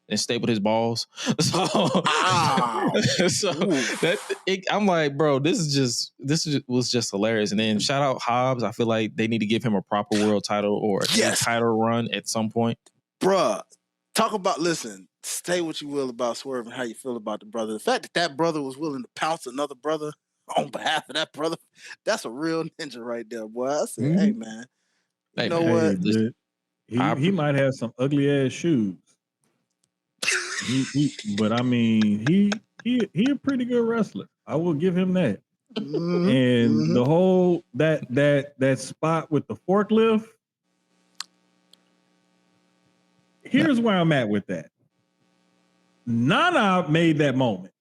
and stapled his balls. I'm like, bro, this was just hilarious. And then shout out Hobbs. I feel like they need to give him a proper world title or a title run at some point. Bruh, listen, say what you will about Swerve and how you feel about the brother. The fact that brother was willing to pounce another brother on behalf of that brother, that's a real ninja right there, boy. I said, hey, man, you know what? He might have some ugly ass shoes. But I mean, he a pretty good wrestler. I will give him that. And the whole that spot with the forklift. Here's where I'm at with that. Nana made that moment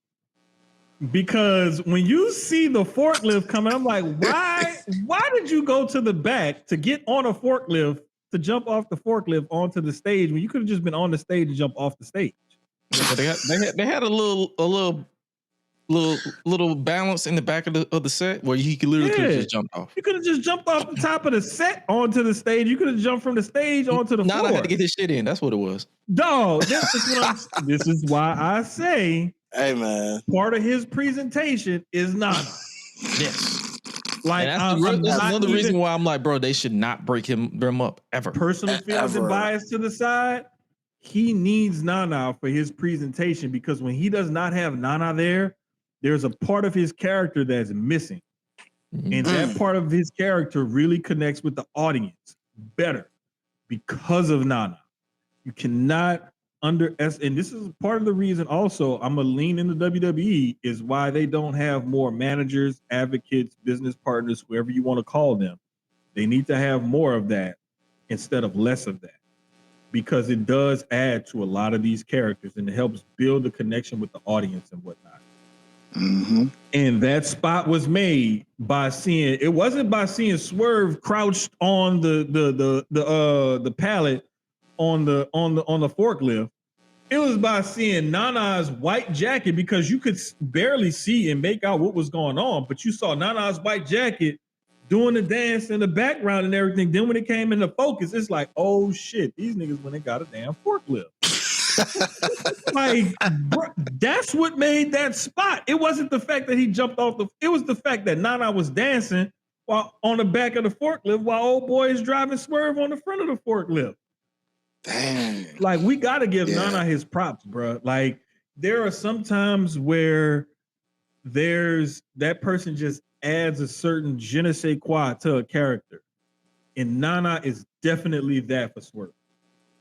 because when you see the forklift coming, I'm like, why did you go to the back to get on a forklift to jump off the forklift onto the stage when you could have just been on the stage and jump off the stage? Yeah, they had a little balance in the back of the set where he could literally just jump off. You could have just jumped off the top of the set onto the stage. You could have jumped from the stage onto the floor. I had to get his shit in. That's what it was. Dog, this is why I say, hey man, part of his presentation is not. Yes. Like that's another reason why I'm like, bro, they should not break him up ever. Personal feelings and bias to the side. He needs Nana for his presentation because when he does not have Nana there's a part of his character that's missing. And that part of his character really connects with the audience. better because of Nana. You cannot underestimate, and this is part of the reason also I'm gonna lean into WWE is why they don't have more managers, advocates, business partners, whoever you want to call them. They need to have more of that instead of less of that, because it does add to a lot of these characters and it helps build a connection with the audience and whatnot. Mm-hmm. And that spot was made by seeing, it wasn't by seeing Swerve crouched on the pallet on the forklift. It was by seeing Nana's white jacket, because you could barely see and make out what was going on, but you saw Nana's white jacket doing the dance in the background and everything. Then when it came into focus, it's like, oh shit, these niggas went and got a damn forklift. Like, bro, that's what made that spot. It wasn't the fact that he jumped off it was the fact that Nana was dancing while on the back of the forklift while old boy is driving Swerve on the front of the forklift. Dang. Like, we got to give Nana his props, bro. Like, there are some times where that person just adds a certain je ne sais quoi to a character. And Nana is definitely that for Swerve.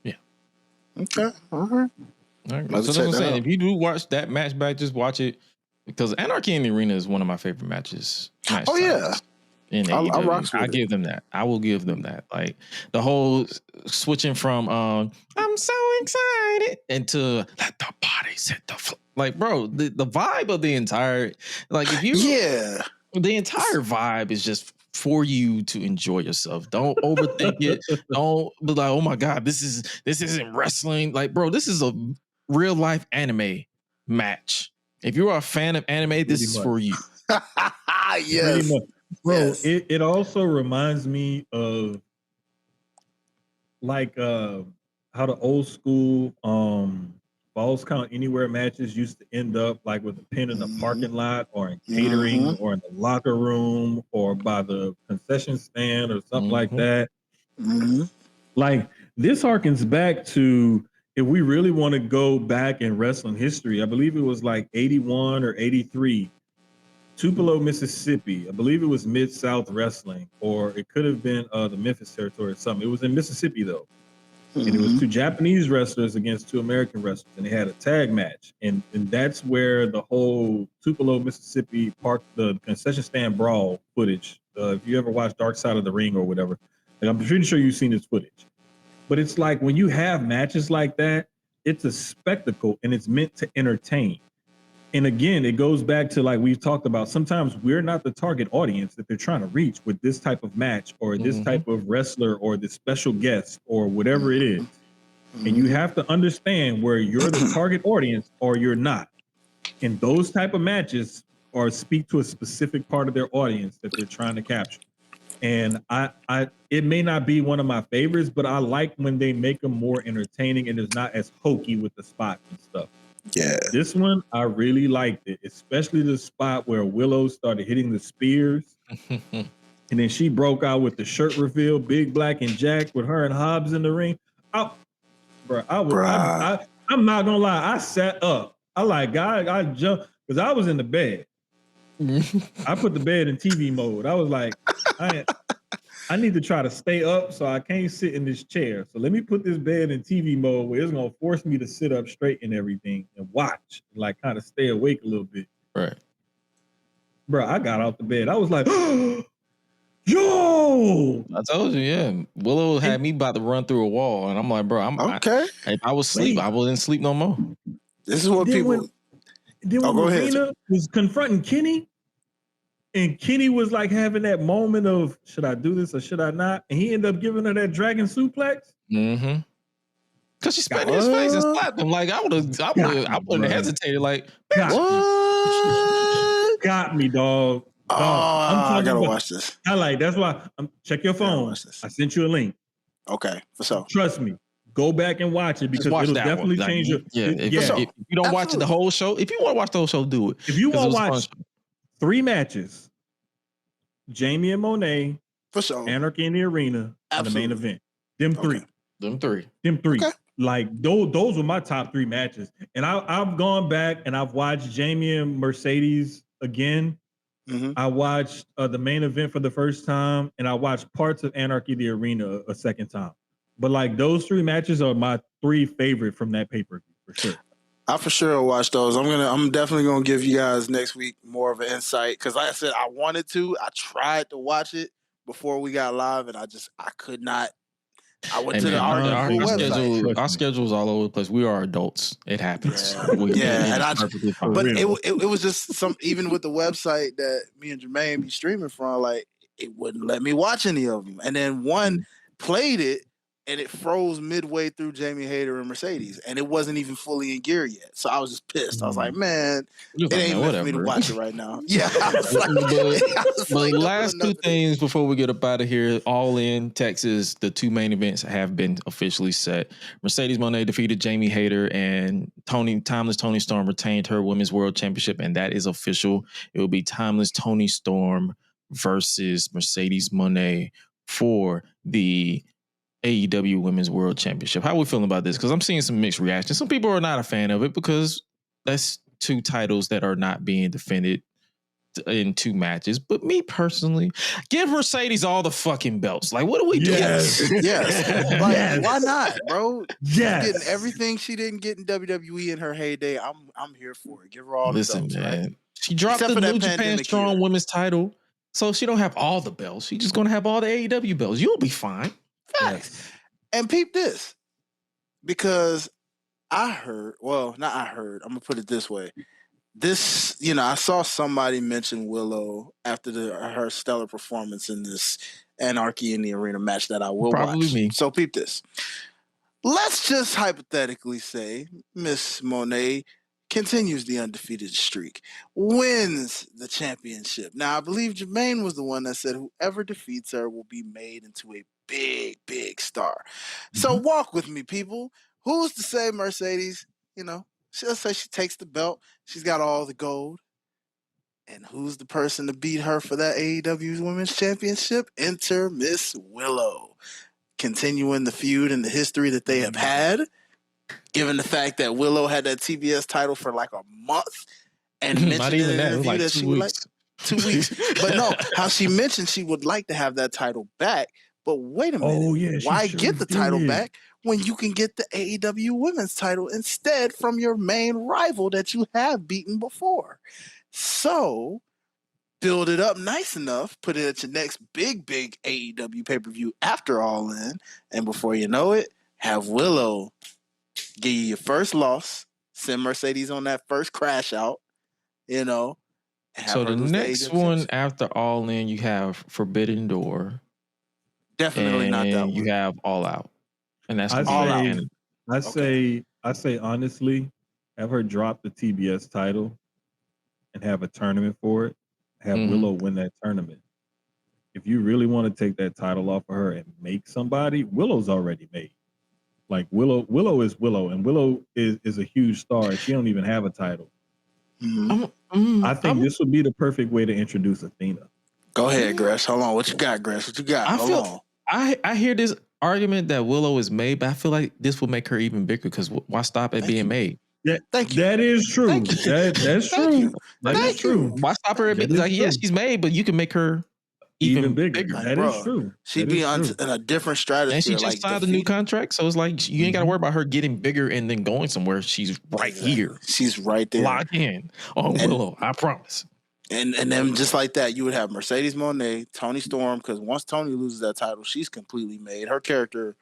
Yeah. Okay. All right. So that's what I'm saying. If you do watch that match back, just watch it, because Anarchy in the Arena is one of my favorite matches. Oh yeah. In AEW. I give them that. I will give them that. Like, the whole switching from I'm so excited into let the body set the like, bro, the vibe of the entire, like, if you the entire vibe is just for you to enjoy yourself. Don't overthink it. Don't be like, oh my God, this isn't wrestling. Like, bro, this is a real life anime match. If you are a fan of anime, this is for you. Yes. Bro, yes. It also reminds me of like how the old school Falls Count Anywhere matches used to end up, like with a pin in the parking lot or in catering or in the locker room or by the concession stand or something like that. Like, this harkens back to, if we really want to go back in wrestling history, I believe it was like 81 or 83. Tupelo, Mississippi. I believe it was Mid-South Wrestling, or it could have been the Memphis territory or something. It was in Mississippi, though. And it was two Japanese wrestlers against two American wrestlers, and they had a tag match. And that's where the whole Tupelo, Mississippi park, the concession stand brawl footage, if you ever watched Dark Side of the Ring or whatever, like, I'm pretty sure you've seen this footage. But it's like, when you have matches like that, it's a spectacle and it's meant to entertain. And again, it goes back to, like we've talked about, sometimes we're not the target audience that they're trying to reach with this type of match or this type of wrestler or this special guest or whatever it is. And you have to understand where you're the target audience or you're not. And those type of matches speak to a specific part of their audience that they're trying to capture. And it may not be one of my favorites, but I like when they make them more entertaining and it's not as hokey with the spots and stuff. Yeah. This one, I really liked it, especially the spot where Willow started hitting the spears. And then she broke out with the shirt reveal, Big Black and Jack, with her and Hobbs in the ring. I'm not gonna lie, I sat up. I jumped because I was in the bed. I put the bed in TV mode. I was like, I need to try to stay up, so I can't sit in this chair. So let me put this bed in TV mode where it's gonna force me to sit up straight and everything and watch, like, kind of stay awake a little bit. Right. Bro, I got out the bed. I was like, yo! I told you, yeah. Willow had me about to run through a wall, and I'm like, bro, if I was asleep, I wouldn't sleep no more. This is what people. Then when Marina was confronting Kenny, and Kenny was like having that moment of, should I do this or should I not? And he ended up giving her that dragon suplex. Because she spat in his face and slapped him. Like, I would have hesitated. Like, what? Got me, dog. I gotta watch this. That's why check your phone. I sent you a link. Okay, for sure. Trust me. Go back and watch it because it'll definitely change your. If you don't watch the whole show, if you want to watch the whole show, do it. If you want to watch 3 matches, Jamie and Monet, for sure, Anarchy in the Arena, and the main event. Them three. Okay. Like, those were my top 3 matches. And I've gone back and I've watched Jamie and Mercedes again. Mhm. I watched the main event for the first time, and I watched parts of Anarchy the Arena a second time. But like those 3 matches are my 3 favorite from that pay-per-view for sure. I for sure will watch those. I'm definitely gonna give you guys next week more of an insight because, like I said, I wanted to. I tried to watch it before we got live, and I could not. I went to the our website. schedule is all over the place. We are adults. It happens. Yeah, and perfectly fine. but it was just some, even with the website that me and Jermaine be streaming from, like it wouldn't let me watch any of them. And then one played it, and it froze midway through Jamie Hayter and Mercedes, and it wasn't even fully in gear yet. So I was just pissed. I was like, man, it ain't meant for me to watch it right now. Yeah, but last 2 things before we get up out of here. All In Texas, the 2 main events have been officially set. Mercedes Moné defeated Jamie Hayter, and Timeless Toni Storm retained her Women's World Championship, and that is official. It will be Timeless Toni Storm versus Mercedes Moné for the AEW Women's World Championship. How are we feeling about this? Because I'm seeing some mixed reactions. Some people are not a fan of it because that's 2 titles that are not being defended in 2 matches. But me personally, give Mercedes all the fucking belts. Like, what are we doing? Yes. Like, Yes. why not, bro? Yes. She's getting everything she didn't get in WWE in her heyday. I'm here for it. Give her all the belts, man. right? She dropped Except the for that New Japan pandemic Strong year. Women's title. So she don't have all the belts. She's just gonna have all the AEW belts. You'll be fine. Facts. And peep this. Because I heard, well, not I heard, I'm gonna put it this way. This, I saw somebody mention Willow after her stellar performance in this Anarchy in the Arena match that I will Probably watch. me. So peep this. Let's just hypothetically say Miss Monet continues the undefeated streak, wins the championship. Now, I believe Jermaine was the one that said whoever defeats her will be made into a big, big star. So walk with me, people. Who's to say Mercedes, she'll say she takes the belt. She's got all the gold. And who's the person to beat her for that AEW Women's Championship? Enter Miss Willow. Continuing the feud and the history that they have had, given the fact that Willow had that TBS title for like a month and mentioned in an interview that she would like 2 weeks. But no, how she mentioned she would like to have that title back. But wait a minute. Oh, yeah, why get the title back when you can get the AEW Women's title instead from your main rival that you have beaten before? So build it up nice enough, put it at your next big AEW pay-per-view after All In, and before you know it, have Willow give you your first loss, send Mercedes on that first crash out, and have So her the lose next AEW one championship. after All In, you have Forbidden Door. Definitely not that And one. you have All Out. And that's I all out. say honestly, have her drop the TBS title and have a tournament for it. Have Willow win that tournament. If you really want to take that title off of her and make somebody, Willow's already made. Like Willow is Willow, and Willow is a huge star. She don't even have a title. I think this would be the perfect way to introduce Athena. Go ahead, Gresh. Hold on. What you got, Gresh? What you got? Hold on. I hear this argument that Willow is made, but I feel like this will make her even bigger because why stop at being made? Thank you. That is true. That's true. That is true. Why stop her at being like, yes, she's made, but you can make her even bigger. Like, That bro, is true. She'd be in a different strategy. And she just signed a new contract, so it's like you ain't got to worry about her getting bigger and then going somewhere. She's right here. She's right there. Lock in on Willow, I promise. And then just like that, you would have Mercedes Moné, Toni Storm, because once Toni loses that title, she's completely made. Her character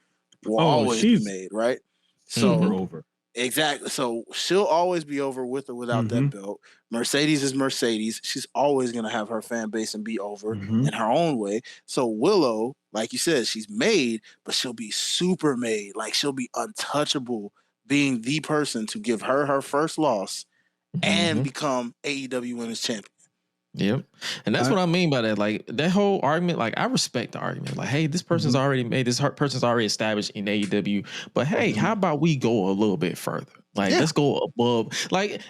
will always be made, right? So over. Exactly. So she'll always be over with or without that belt. Mercedes is Mercedes. She's always going to have her fan base and be over in her own way. So Willow, like you said, she's made, but she'll be super made. Like she'll be untouchable, being the person to give her first loss and become AEW Women's Champion. Yep. And that's what I mean by that. Like that whole argument, like I respect the argument. Like, hey, this person's already made, this person's already established in AEW. But hey, how about we go a little bit further? Like, let's go above. Like,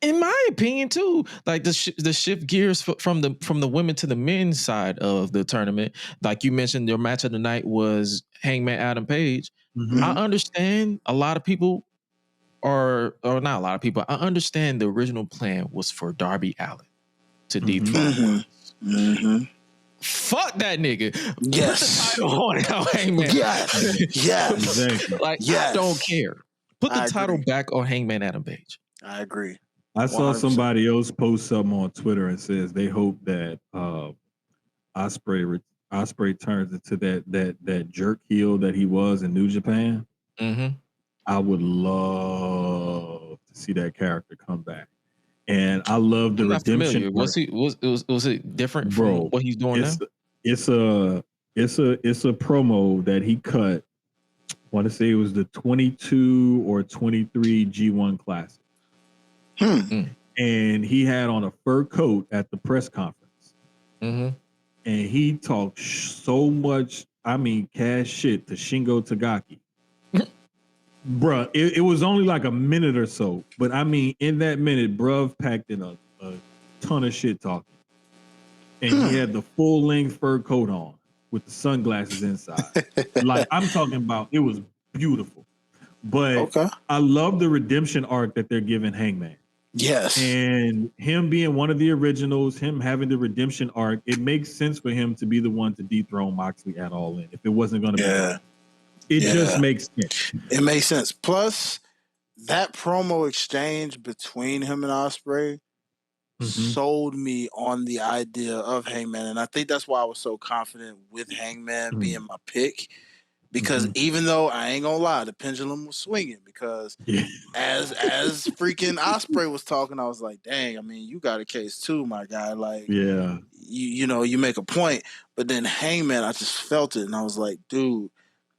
in my opinion, too, like the shift gears from the women to the men's side of the tournament. Like you mentioned, your match of the night was Hangman Adam Page. I understand a lot of people or not a lot of people. I understand the original plan was for Darby Allin. to dethrone Rollins. Fuck that nigga. Yes. Put the title on Hangman. Yes. Yes. Exactly. Like, Yes. I don't care. Put the I title agree. back on Hangman Adam Page. I agree. I saw 100%. somebody else post something on Twitter and says they hope that Ospreay turns into that jerk heel that he was in New Japan. Mm-hmm. I would love to see that character come back. And I love the redemption arc. Was it different Bro, from what he's doing now? It's a promo that he cut. I want to say it was the 22 or 23 G1 Classic. And he had on a fur coat at the press conference. Mm-hmm. And he talked so much, cash shit to Shingo Takagi. Bruh, it was only like a minute or so. But in that minute, bruv packed in a ton of shit talking. And he had the full length fur coat on with the sunglasses inside. Like, I'm talking about, it was beautiful. But I love the redemption arc that they're giving Hangman. Yes. And him being one of the originals, him having the redemption arc, it makes sense for him to be the one to dethrone Moxley at All In. If it wasn't going to be. It just makes sense. It makes sense. Plus, that promo exchange between him and Ospreay sold me on the idea of Hangman. And I think that's why I was so confident with Hangman being my pick. Because even though I ain't gonna lie, the pendulum was swinging. Because as freaking Ospreay was talking, I was like, dang, you got a case too, my guy. Like, you make a point. But then Hangman, I just felt it. And I was like, dude,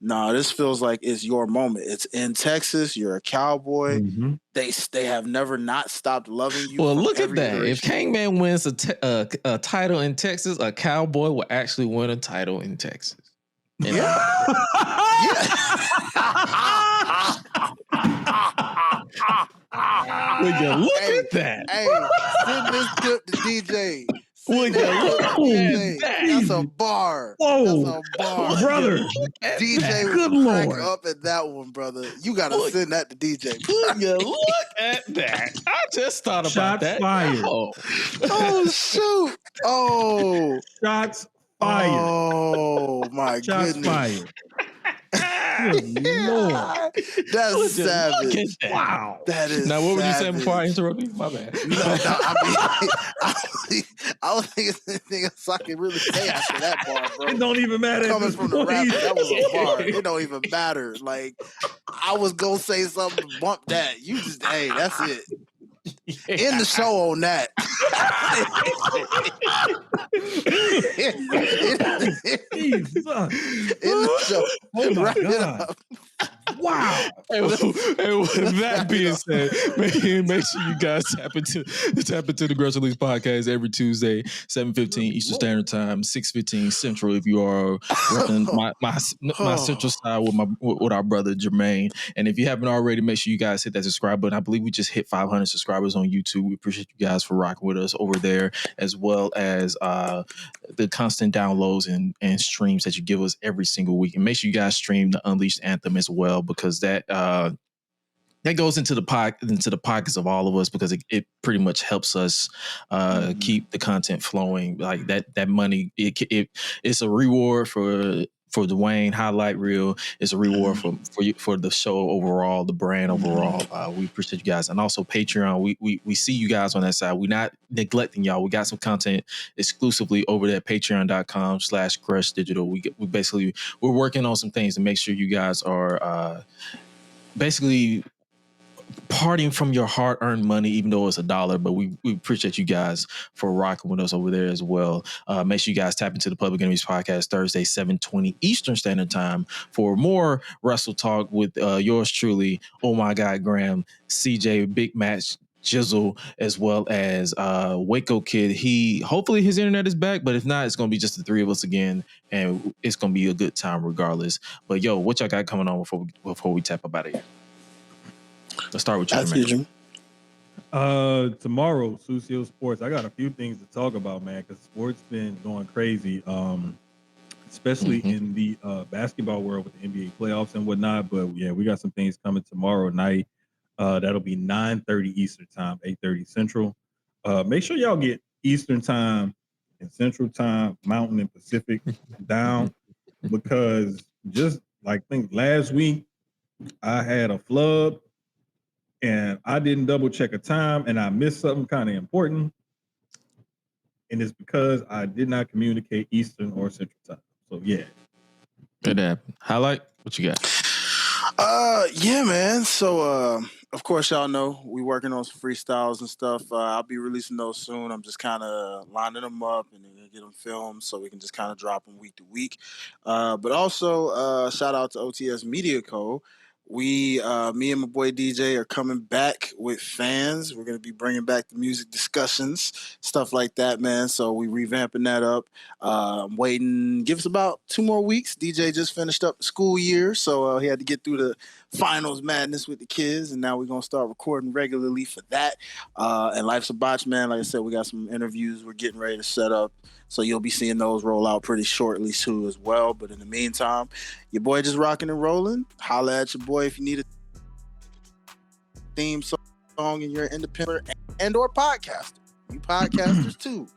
nah, this feels like it's your moment. It's in Texas. You're a cowboy. They have never not stopped loving you. Well, look at that. If Hangman wins a title in Texas, a cowboy will actually win a title in Texas. Yeah. Would you look at that? Hey, send this clip to DJ. Would you look at that? That's a bar. Whoa. That's a bar. Brother. DJ Good would crack Lord. up at that one, brother. You got to send that to DJ. Would you look at that? I just thought about Shots that. fired. Oh, shoot. Oh. Shots fired. Oh, my Shots goodness. fired. Good Lord. That's savage. That. Wow. That is now, what would you say savage. before I interrupt you? My bad. I don't think it's anything else I can really say after that bar, bro. It don't even matter. Coming from the rap, that was a bar. It don't even matter. Like, I was gonna say something, bump that. You just, hey, that's it. End the show on that. Jesus. End the show. Oh my Wrap it God. up. Wow. And with that being said, make sure you guys tap into the Gross Release podcast every Tuesday, 7:15 Eastern Standard Time, 6:15 Central. If you are running my central side with our brother Jermaine, and if you haven't already, make sure you guys hit that subscribe button. I believe we just hit 500 subscribers on YouTube. We appreciate you guys for rocking with us over there, as well as the constant downloads and streams that you give us every single week. And make sure you guys stream the Unleashed Anthem as well, because that goes into the pockets of all of us, because it pretty much helps us keep the content flowing. Like that money, it's a reward for Dwayne highlight reel. It's a reward for the show overall, the brand overall. We appreciate you guys. And also Patreon. We see you guys on that side. We're not neglecting y'all. We got some content exclusively over there at patreon.com/Crush Digital. We're working on some things to make sure you guys are basically parting from your hard-earned money, even though it's $1. But we appreciate you guys for rocking with us over there as well. Make sure you guys tap into the Public Enemies podcast Thursday, 7:20 Eastern Standard Time for more wrestle talk with yours truly, Oh My God Graham, CJ, Big Match, Jizzle, as well as Waco Kid. Hopefully his internet is back, but if not, it's gonna be just the three of us again, and it's gonna be a good time regardless. But yo, what y'all got coming on before we tap up out of here? Let's start with you, man. Tomorrow, Susio Sports. I got a few things to talk about, man, because sports been going crazy, especially in the basketball world with the NBA playoffs and whatnot. But yeah, we got some things coming tomorrow night. That'll be 9:30 Eastern Time, 8:30 Central. Make sure y'all get Eastern time and Central time, Mountain and Pacific down, because just like think last week I had a flub and I didn't double check a time and I missed something kind of important. And it's because I did not communicate Eastern or Central time. So yeah. It happened. Highlight, what you got? Yeah, man. So, of course, y'all know we working on some freestyles and stuff. I'll be releasing those soon. I'm just kind of lining them up and then get them filmed so we can just kind of drop them week to week. But also, shout out to OTS Media Co. Me and my boy DJ are coming back with fans. We're going to be bringing back the music discussions, stuff like that, man. So we revamping that up. I'm waiting. Give us about 2 more weeks. DJ just finished up the school year, so he had to get through the finals madness with the kids, and now we're going to start recording regularly for that. And Life's a Botch, man. Like I said, we got some interviews we're getting ready to set up. So you'll be seeing those roll out pretty shortly too as well. But in the meantime, your boy just rocking and rolling. Holla at your boy if you need a theme song and you're independent and or podcaster. You podcasters too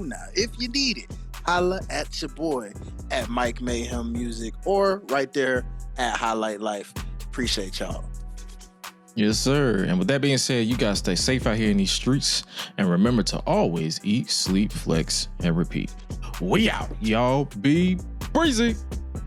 now. If you need it, holla at your boy at Mike Mayhem Music or right there at Highlight Life. Appreciate y'all. Yes, sir. And with that being said, you guys stay safe out here in these streets. And remember to always eat, sleep, flex, and repeat. We out. Y'all be breezy.